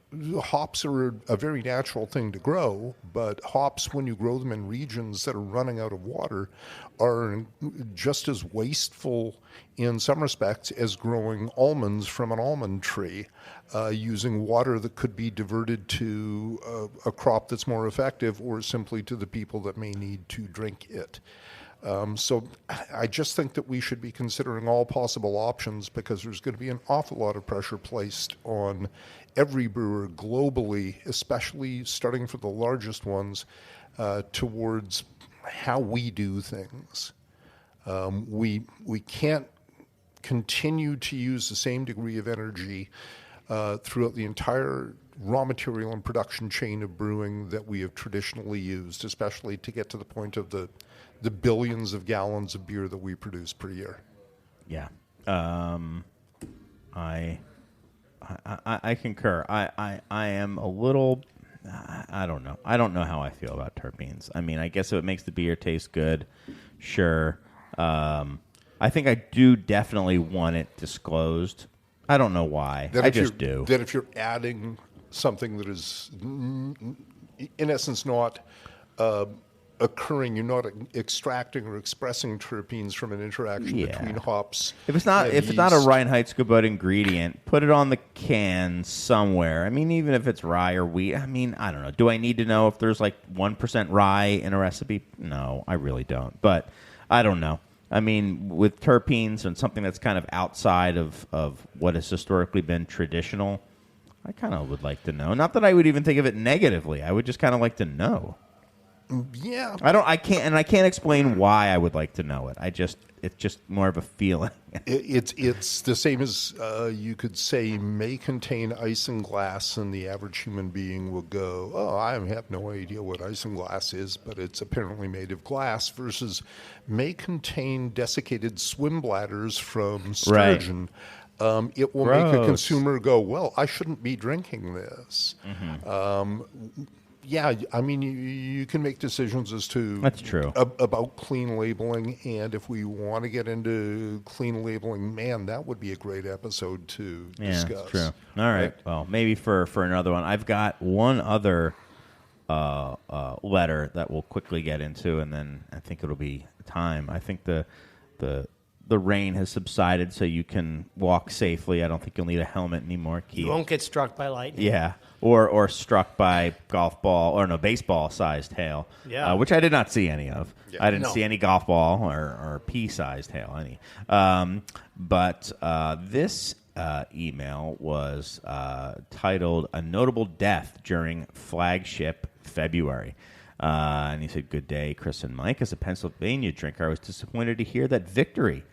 hops are a very natural thing to grow, but hops, when you grow them in regions that are running out of water, are just as wasteful in some respects as growing almonds from an almond tree, using water that could be diverted to a crop that's more effective or simply to the people that may need to drink it. So I just think that we should be considering all possible options, because there's going to be an awful lot of pressure placed on every brewer globally, especially starting for the largest ones, towards how we do things. We can't continue to use the same degree of energy throughout the entire raw material and production chain of brewing that we have traditionally used, especially to get to the point of the billions of gallons of beer that we produce per year. Yeah. I concur. I am a little, I don't know. I don't know how I feel about terpenes. I mean, I guess if it makes the beer taste good, sure. I think I do definitely want it disclosed. I don't know why. I just do. That if you're adding something that is, in essence, not occurring, you're not extracting or expressing terpenes from an interaction between hops. If it's not and not a yeast. Reinheitsgebot ingredient, put it on the can somewhere. I mean, even if it's rye or wheat. I mean, I don't know. Do I need to know if there's like 1% rye in a recipe? No, I really don't. But I don't know. I mean, with terpenes and something that's kind of outside of what has historically been traditional, I kind of would like to know. Not that I would even think of it negatively. I would just kind of like to know. Yeah. I can't explain why I would like to know it. It's just more of a feeling. It's the same as you could say may contain isinglass, and the average human being will go, oh, I have no idea what isinglass is, but it's apparently made of glass, versus may contain desiccated swim bladders from sturgeon. Right. It will make a consumer go, well, I shouldn't be drinking this. Mm-hmm. Yeah, I mean, you can make decisions as to that's true about clean labeling, and if we want to get into clean labeling, man, that would be a great episode to discuss. Yeah, true. All right, well, maybe for another one. I've got one other letter that we'll quickly get into, and then I think it'll be time. I think the rain has subsided, so you can walk safely. I don't think you'll need a helmet anymore, Keith. You won't get struck by lightning. Yeah, or struck by baseball-sized hail. Yeah, which I did not see any of. Yeah. I didn't see any golf ball or pea-sized hail any. But this email was titled "A Notable Death During Flagship February." And he said, "Good day, Chris and Mike. As a Pennsylvania drinker, I was disappointed to hear that Victory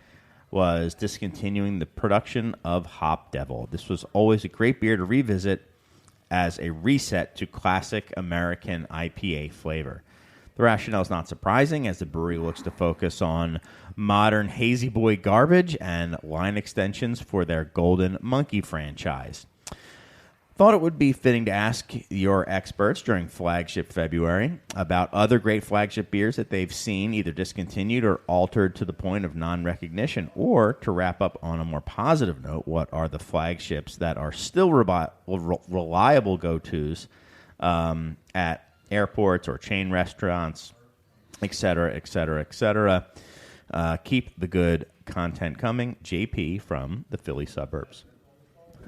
was discontinuing the production of Hop Devil. This was always a great beer to revisit as a reset to classic American IPA flavor. The rationale is not surprising, as the brewery looks to focus on modern Hazy Boy garbage and line extensions for their Golden Monkey franchise. Thought it would be fitting to ask your experts during Flagship February about other great flagship beers that they've seen either discontinued or altered to the point of non-recognition, or to wrap up on a more positive note, what are the flagships that are still reliable go-tos at airports or chain restaurants, et cetera, et cetera, et cetera. Keep the good content coming. JP from the Philly suburbs.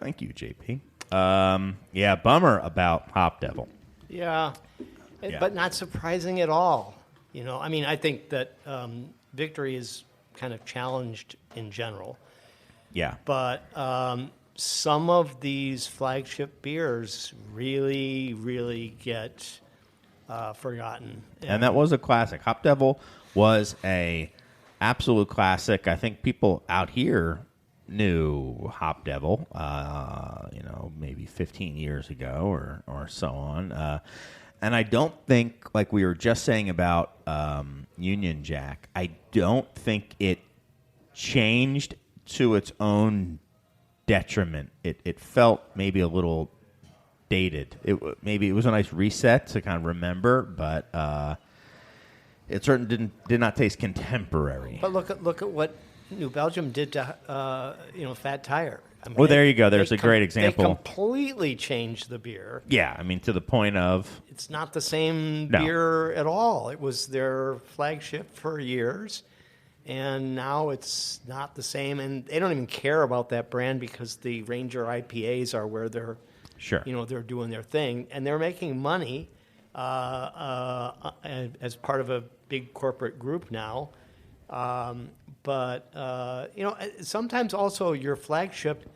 Thank you, JP. Yeah, bummer about Hop Devil. Yeah, but not surprising at all. You know, I mean, I think that Victory is kind of challenged in general. Yeah. But some of these flagship beers really, really get forgotten. And that was a classic. Hop Devil was a absolute classic. I think people out here knew Hop Devil, maybe 15 years ago or so on. And I don't think, like we were just saying about Union Jack, I don't think it changed to its own detriment. It felt maybe a little dated. Maybe it was a nice reset to kind of remember, but it certainly did not taste contemporary. But look at what New Belgium did to Fat Tire. I mean, Well, there you go. There's a great example. They completely changed the beer. Yeah, I mean, to the point of It's not the same No. beer at all. It was their flagship for years, and now it's not the same. And they don't even care about that brand because the Ranger IPAs are where they're, sure. they're doing their thing, and they're making money as part of a big corporate group now. But sometimes also your flagship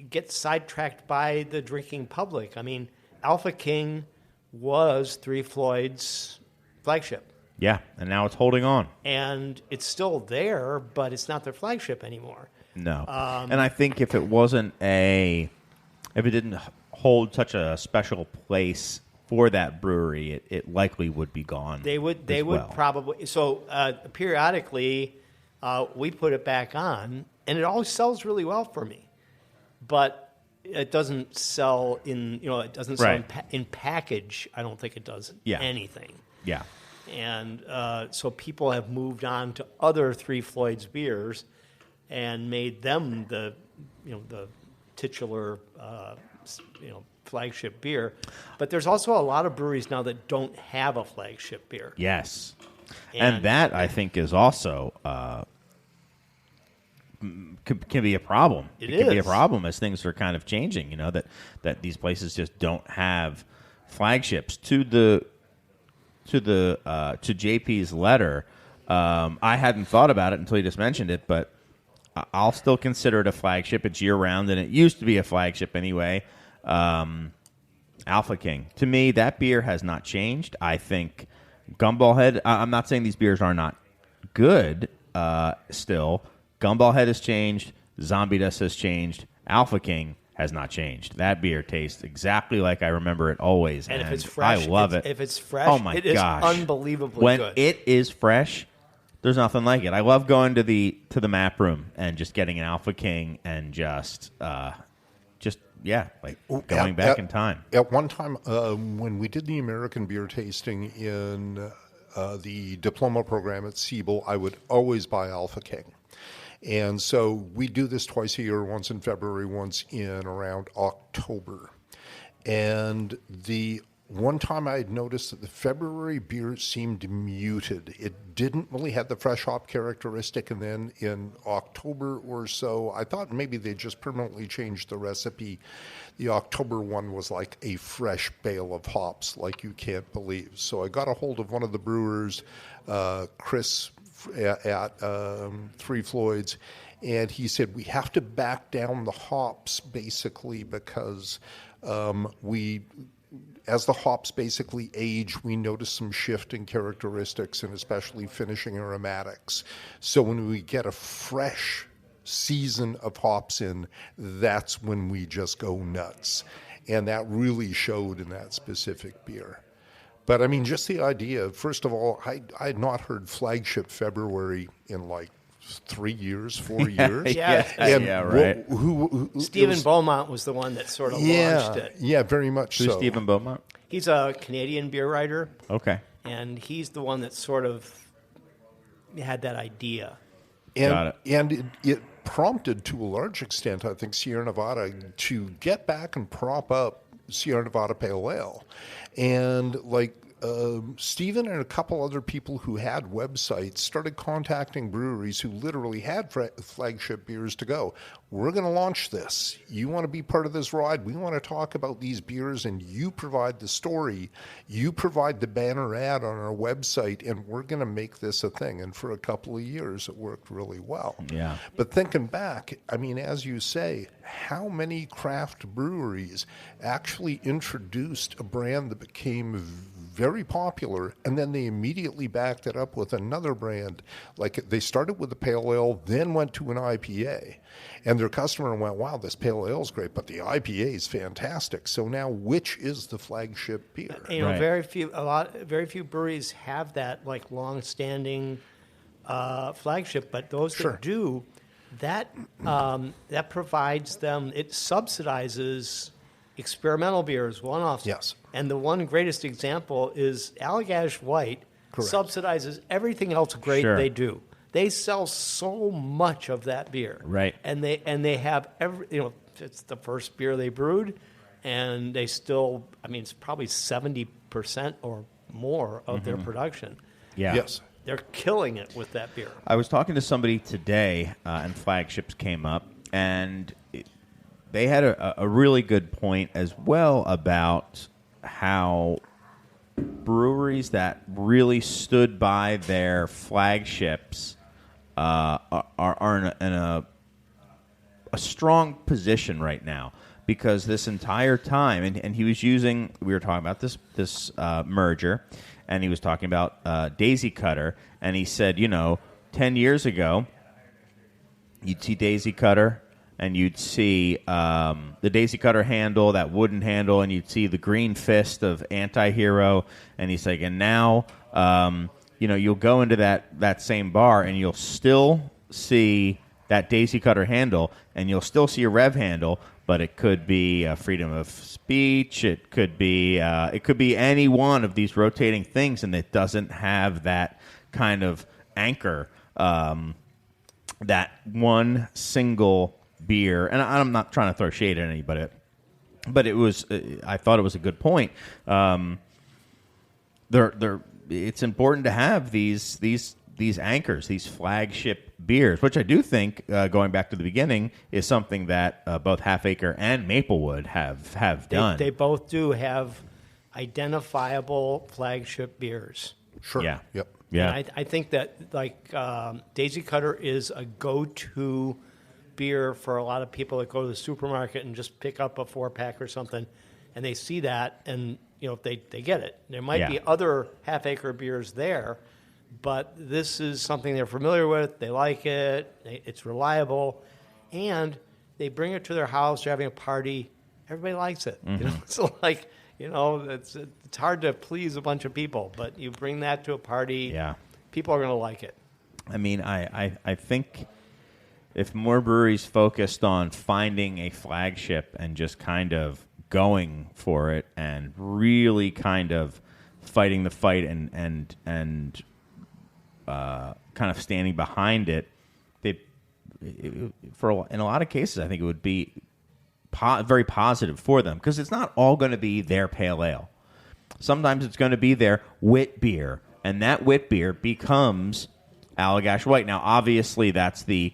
gets sidetracked by the drinking public. I mean, Alpha King was Three Floyd's flagship. Yeah, and now it's holding on. And it's still there, but it's not their flagship anymore. No. And I think if it didn't hold such a special place for that brewery, it likely would be gone. They would probably. So periodically, we put it back on, and it always sells really well for me. But it doesn't sell it doesn't sell in package. I don't think it does anything. Yeah. And so people have moved on to other Three Floyds beers and made them the titular flagship beer. But there's also a lot of breweries now that don't have a flagship beer. Yes. And that, I think, is also can be a problem. It can be a problem as things are kind of changing, that these places just don't have flagships. To JP's letter, I hadn't thought about it until you just mentioned it, but I'll still consider it a flagship. It's year-round, and it used to be a flagship anyway. Alpha King. To me, that beer has not changed. I think Gumball Head, I'm not saying these beers are not good still. Gumball Head has changed. Zombie Dust has changed. Alpha King has not changed. That beer tastes exactly like I remember it always. And if it's fresh, I love it. If it's fresh, oh my it is gosh. unbelievably when good. It is fresh, there's nothing like it. I love going to the map room and just getting an Alpha King and going back in time. At one time, when we did the American beer tasting in the diploma program at Siebel, I would always buy Alpha King. And so we do this twice a year, once in February, once in around October. And the one time I had noticed that the February beer seemed muted. It didn't really have the fresh hop characteristic. And then in October or so, I thought maybe they just permanently changed the recipe. The October one was like a fresh bale of hops, like you can't believe. So I got a hold of one of the brewers, Chris, at Three Floyds, and he said we have to back down the hops basically because as the hops basically age, we notice some shift in characteristics and especially finishing aromatics. So when we get a fresh season of hops in, that's when we just go nuts. And that really showed in that specific beer. But I mean, just the idea, first of all, I had not heard flagship February in like 3 years, 4 years. Right. Stephen Beaumont was the one that sort of launched it. Yeah, very much Who's so. Stephen Beaumont? He's a Canadian beer writer. Okay. And he's the one that sort of had that idea. Got it. And it prompted, to a large extent, I think, Sierra Nevada to get back and prop up Sierra Nevada Pale Ale. And Stephen and a couple other people who had websites started contacting breweries who literally had flagship beers to go. We're going to launch this. You want to be part of this ride? We want to talk about these beers, and you provide the story. You provide the banner ad on our website, and we're going to make this a thing. And for a couple of years, it worked really well. Yeah. But thinking back, I mean, as you say, how many craft breweries actually introduced a brand that became very popular, and then they immediately backed it up with another brand? Like they started with a pale ale, then went to an IPA, and their customer went, wow, this pale ale is great, but the IPA is fantastic. So now which is the flagship beer? Right. Very few breweries have that like long-standing flagship, but those that do, that provides them, it subsidizes experimental beers, one-offs. Yes. And the one greatest example is Allagash White subsidizes everything else great they do. They sell so much of that beer, Right. And they have it's the first beer they brewed, and they still, I mean, it's probably 70% or more of their production. Yeah. Yes. They're killing it with that beer. I was talking to somebody today, and Flagships came up, and they had a really good point as well about how breweries that really stood by their flagships are in a strong position right now, because this entire time, and he was using, we were talking about this merger, and he was talking about Daisy Cutter, and he said, 10 years ago, you'd see Daisy Cutter, and you'd see the Daisy Cutter handle, that wooden handle, and you'd see the green fist of Anti-Hero, and he's like, and now, you'll go into that same bar, and you'll still see that Daisy Cutter handle, and you'll still see a Rev handle, but it could be freedom of speech, it could be any one of these rotating things, and it doesn't have that kind of anchor, that one single beer. And I'm not trying to throw shade at anybody, but I thought it was a good point. It's important to have these anchors, these flagship beers, which I do think, going back to the beginning, is something that both Half Acre and Maplewood have done. They both do have identifiable flagship beers. Sure. Yeah. Yep. Yeah. And I think that Daisy Cutter is a go-to beer for a lot of people that go to the supermarket and just pick up a 4-pack or something, and they see that, and they get it. There might be other Half Acre beers there, but this is something they're familiar with. They like it. It's reliable, and they bring it to their house. They're having a party. Everybody likes it. So it's hard to please a bunch of people, but you bring that to a party. Yeah. People are going to like it. I mean, I think if more breweries focused on finding a flagship and just kind of going for it and really kind of fighting the fight and kind of standing behind it, in a lot of cases, I think it would be very positive for them, because it's not all going to be their pale ale. Sometimes it's going to be their wit beer, and that wit beer becomes Allagash White. Now, obviously, that's the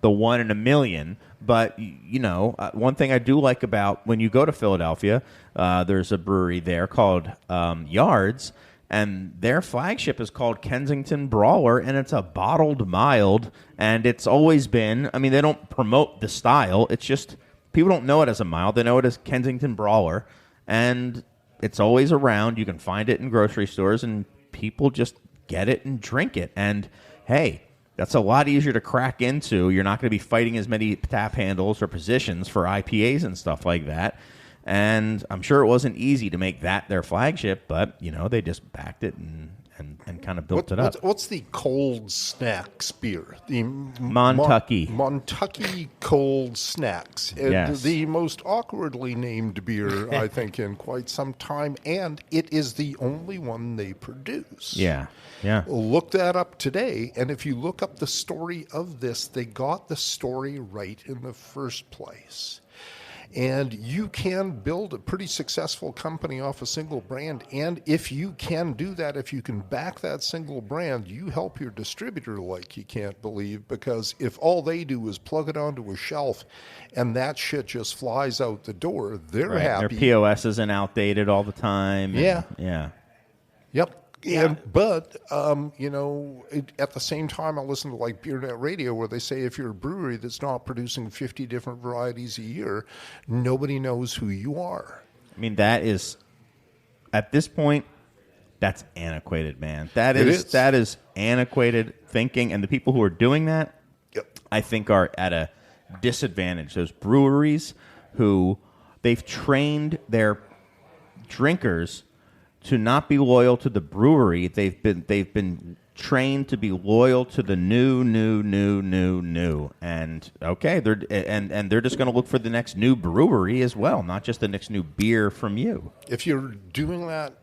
one in a million. But, one thing I do like about when you go to Philadelphia, there's a brewery there called Yards, and their flagship is called Kensington Brawler, and it's a bottled mild, and it's always been, I mean, they don't promote the style. It's just, people don't know it as a mild. They know it as Kensington Brawler, and it's always around. You can find it in grocery stores, and people just get it and drink it. And, hey, that's a lot easier to crack into. You're not going to be fighting as many tap handles or positions for IPAs and stuff like that. And I'm sure it wasn't easy to make that their flagship, but, they just backed it and kind of built it up. What's the cold snacks beer? The Montucky. Montucky Cold Snacks. Yes. The most awkwardly named beer, I think, in quite some time, and it is the only one they produce. Yeah, yeah. Look that up today, and if you look up the story of this, they got the story right in the first place. And you can build a pretty successful company off a single brand. And if you can do that, if you can back that single brand, you help your distributor like you can't believe. Because if all they do is plug it onto a shelf and that shit just flies out the door, they're happy. Their POS isn't outdated all the time. Yeah. Yeah. Yep. Yeah. But at the same time, I listen to like BeerNet Radio, where they say if you're a brewery that's not producing 50 different varieties a year, nobody knows who you are. I mean, that is, at this point, that's antiquated, man. That It is is. that is antiquated thinking, and the people who are doing that, Yep. I think, are at a disadvantage. Those breweries who they've trained their drinkers to not be loyal to the brewery. They've been trained to be loyal to the new. And okay, they're just going to look for the next new brewery as well, not just the next new beer from you. If you're doing that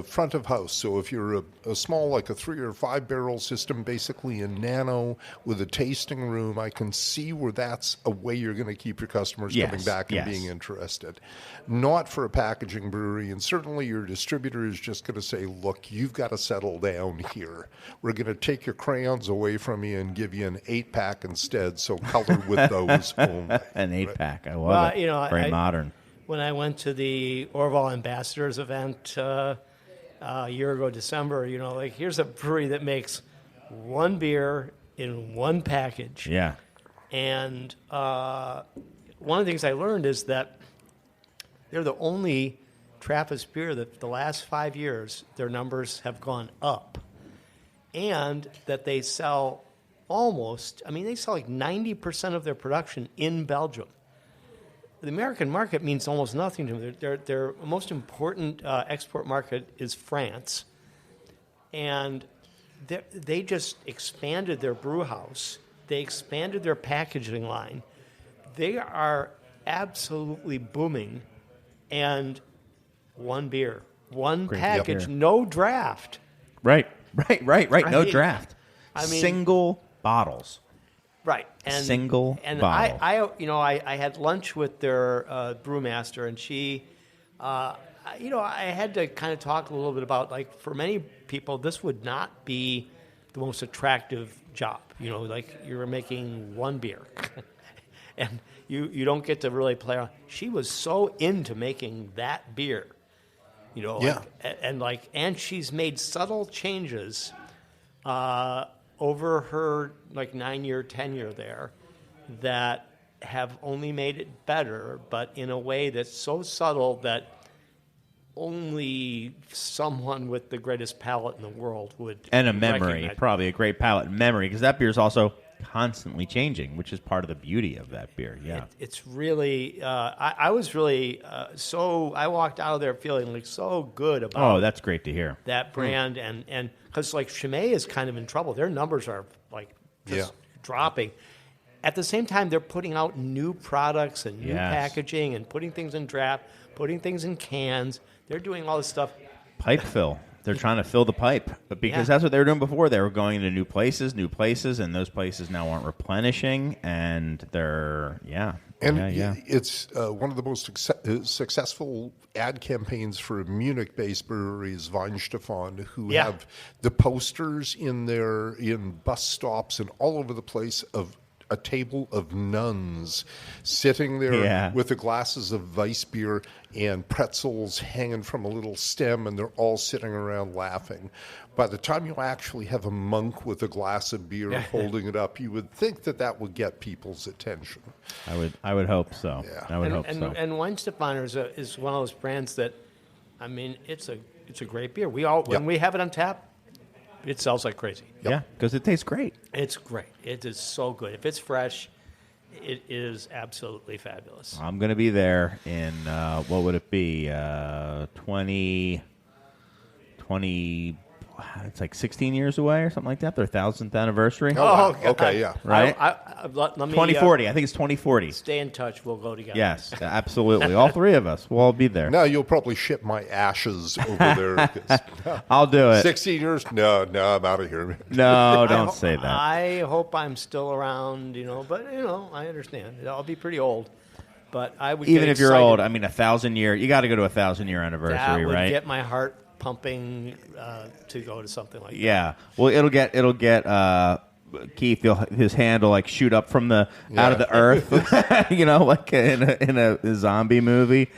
front of house. So if you're a small, like a 3 or 5 barrel system, basically a nano with a tasting room, I can see where that's a way you're going to keep your customers coming back and being interested. Not for a packaging brewery, and certainly your distributor is just going to say, look, you've got to settle down here. We're going to take your crayons away from you and give you an 8-pack instead, so color with those only. An 8-pack. I love it. Very modern. When I went to the Orval Ambassadors event a year ago, December, here's a brewery that makes one beer in one package. Yeah. And one of the things I learned is that they're the only Trappist beer that the last 5 years, their numbers have gone up. And that they sell they sell like 90% of their production in Belgium. The American market means almost nothing to them. Their most important export market is France. And they just expanded their brew house. They expanded their packaging line. They are absolutely booming. And one beer, one package, no draft. Right. No draft. Single bottles. Right. And single bottle. I had lunch with their brewmaster, and she, I had to kind of talk a little bit about, like, for many people, this would not be the most attractive job. You're making one beer, and you don't get to really play around. She was so into making that beer, and she's made subtle changes over her 9-year tenure there that have only made it better, but in a way that's so subtle that only someone with the greatest palate in the world would and a memory, recognize. Probably a great palate and memory, because that beer is also constantly changing, which is part of the beauty of that beer. Yeah, it's really. I was really I walked out of there feeling so good about. Oh, that's great to hear. That brand and because Chimay is kind of in trouble. Their numbers are just dropping. At the same time, they're putting out new products and new packaging and putting things in draft, putting things in cans. They're doing all this stuff. Pipe fill. They're trying to fill the pipe, but because that's what they were doing before. They were going into new places, and those places now aren't replenishing, and they're it's one of the most successful ad campaigns for Munich-based breweries, Weinstefan, who have the posters in bus stops and all over the place of a table of nuns sitting there with the glasses of Weissbier and pretzels hanging from a little stem, and they're all sitting around laughing. By the time you actually have a monk with a glass of beer holding it up, you would think that would get people's attention. I would hope so. Yeah. I would hope so. And Weinstefan is one of those brands that, it's a great beer. When we have it on tap, it sells like crazy. Yep. Yeah, because it tastes great. It's great. It is so good. If it's fresh, it is absolutely fabulous. I'm going to be there in, what would it be, 20, it's like 16 years away or something like that, their 1,000th anniversary. Oh, okay, yeah. Right? Let me, 2040. I think it's 2040. Stay in touch. We'll go together. Yes, absolutely. All three of us. We'll all be there. No, you'll probably ship my ashes over there. I'll do it. 16 years? No, I'm out of here. No, don't say that. I hope I'm still around, but, I understand. I'll be pretty old. But I would even get if you're excited. old, 1,000-year, you got to go to a 1,000-year anniversary, that would right? get my heart pumping to go to something like that. Yeah. Well, it'll get Keith, his hand will shoot up from out of the earth, like in a zombie movie.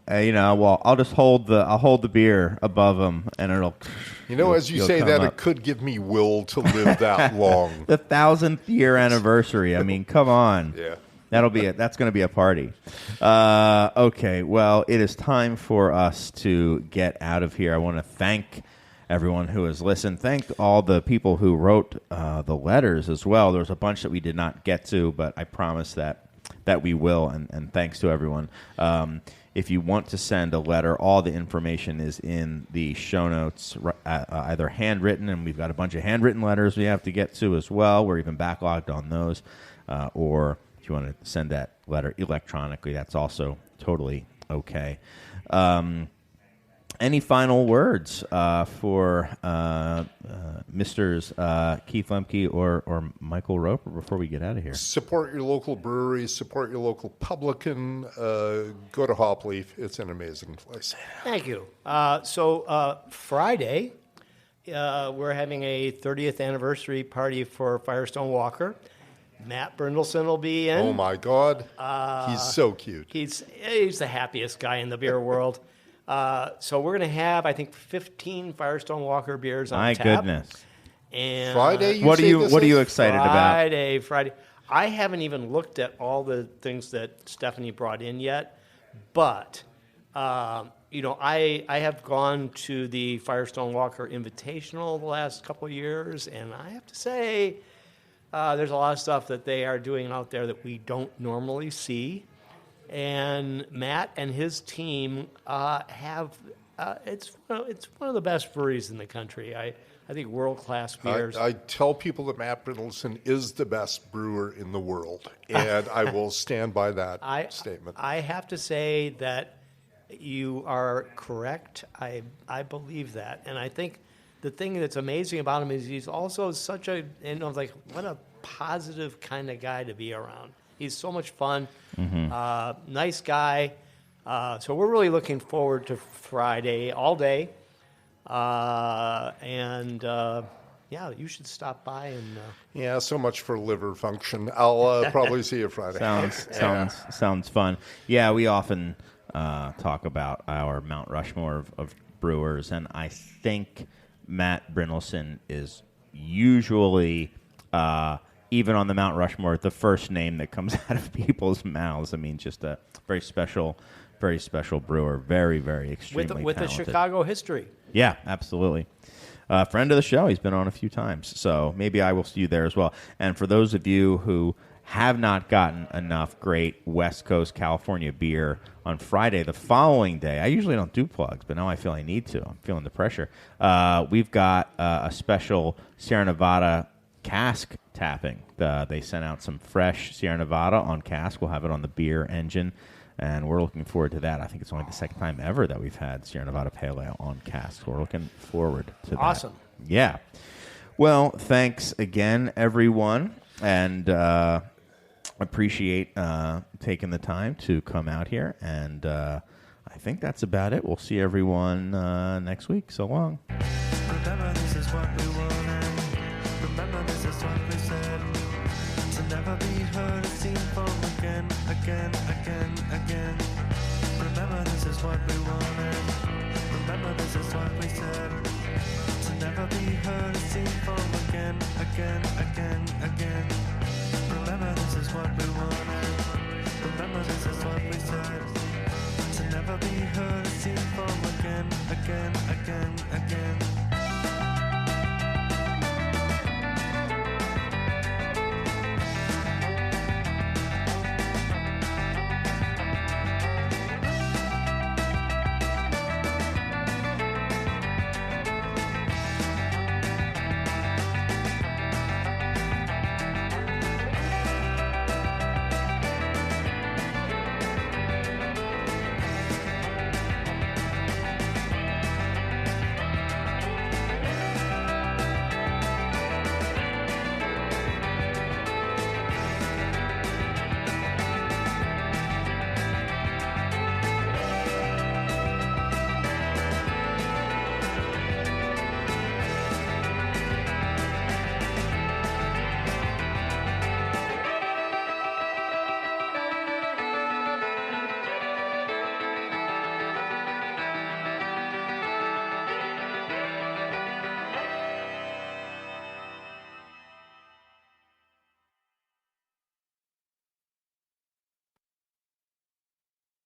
Well, I'll just hold the beer above him, and it'll. As you say that, it could give me will to live that long. The 1,000th year anniversary. Come on. Yeah. That's going to be a party. Okay, well, it is time for us to get out of here. I want to thank everyone who has listened. Thank all the people who wrote the letters as well. There's a bunch that we did not get to, but I promise that we will, and thanks to everyone. If you want to send a letter, all the information is in the show notes, either handwritten, and we've got a bunch of handwritten letters we have to get to as well. We're even backlogged on those, or if you want to send that letter electronically, that's also totally okay. Any final words for Misters Keith Lemcke or Michael Roper before we get out of here? Support your local breweries. Support your local publican. Go to Hopleaf. It's an amazing place. Thank you. So Friday, we're having a 30th anniversary party for Firestone Walker. Matt Brindleson will be in. Oh, my God. He's so cute. He's the happiest guy in the beer world. So we're going to have, I think, 15 Firestone Walker beers on My tap. goodness. And Friday, What are you excited about? Friday. I haven't even looked at all the things that Stephanie brought in yet, but I have gone to the Firestone Walker Invitational the last couple of years, and I have to say there's a lot of stuff that they are doing out there that we don't normally see. And Matt and his team have it's one of the best breweries in the country. I think world-class beers. I tell people that Matt Brindleson is the best brewer in the world, and I will stand by that statement. I have to say that you are correct. I believe that. And I think the thing that's amazing about him is he's also such a, what a positive kind of guy to be around. He's so much fun, nice guy. So we're really looking forward to Friday all day. You should stop by and. Yeah, so much for liver function. I'll probably see you Friday. Sounds fun. Yeah, we often talk about our Mount Rushmore of brewers, and I think Matt Brindleson is usually. Even on the Mount Rushmore, the first name that comes out of people's mouths. I mean, just a very special brewer. Very, very extremely with talented. a Chicago history. Yeah, absolutely. Friend of the show. He's been on a few times. So maybe I will see you there as well. And for those of you who have not gotten enough great West Coast California beer on Friday, the following day, I usually don't do plugs, but now I feel I need to. I'm feeling the pressure. We've got a special Sierra Nevada cask tapping. They sent out some fresh Sierra Nevada on cask. We'll have it on the beer engine, and we're looking forward to that. I think it's only the second time ever that we've had Sierra Nevada Pale Ale on cask. We're looking forward to that. Awesome. Yeah. Well, thanks again, everyone, and appreciate taking the time to come out here, and I think that's about it. We'll see everyone next week. So long. Remember, this is what we wanted. Remember, this is what we said. To never be heard, seen from again. Remember, this is what we wanted. Remember, this is what we said. To never be heard, seen from again. Remember, this is what we wanted. Remember, this is what we said. To never be heard, seen from again.